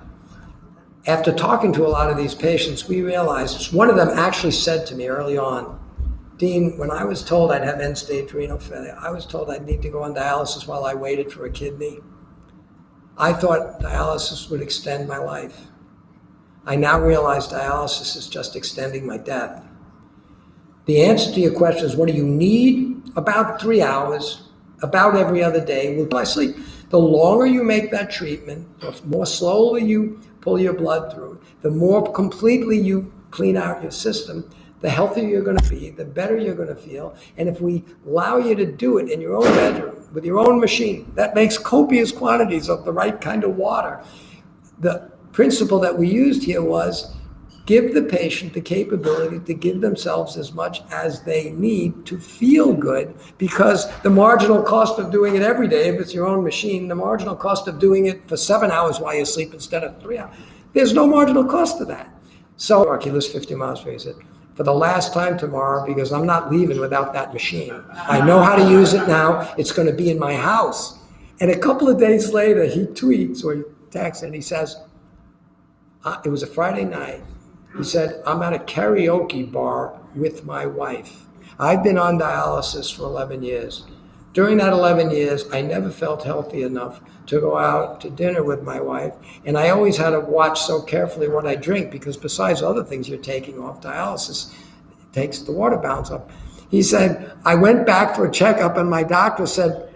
After talking to a lot of these patients, we realized, one of them actually said to me early on, Dean, when I was told I'd have end-stage renal failure, I was told I'd need to go on dialysis while I waited for a kidney. I thought dialysis would extend my life. I now realize dialysis is just extending my death. The answer to your question is, what do you need? About 3 hours, about every other day. Will I sleep? The longer you make that treatment, the more slowly you pull your blood through, the more completely you clean out your system, the healthier you're going to be, the better you're going to feel. And if we allow you to do it in your own bedroom, with your own machine, that makes copious quantities of the right kind of water. The principle that we used here was give the patient the capability to give themselves as much as they need to feel good, because the marginal cost of doing it every day, if it's your own machine, the marginal cost of doing it for 7 hours while you sleep instead of 3 hours, there's no marginal cost to that. So he lives 50 miles away. He said, for the last time tomorrow, because I'm not leaving without that machine. I know how to use it now. It's going to be in my house. And a couple of days later, he tweets or he texts and he says, it was a Friday night. He said, I'm at a karaoke bar with my wife. I've been on dialysis for 11 years. During that 11 years, I never felt healthy enough to go out to dinner with my wife. And I always had to watch so carefully what I drink, because besides other things you're taking off dialysis, it takes the water balance up. He said, I went back for a checkup and my doctor said,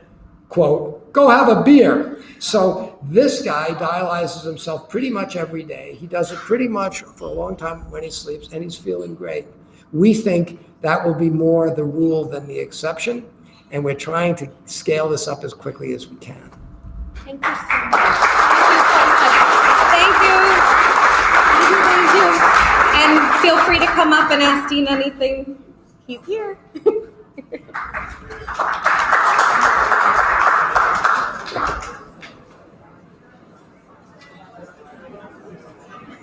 quote, go have a beer. So this guy dialyzes himself pretty much every day. He does it pretty much for a long time when he sleeps, and he's feeling great. We think that will be more the rule than the exception, and we're trying to scale this up as quickly as we can. Thank you so much. Thank you. Thank you. And feel free to come up and ask Dean anything. He's here.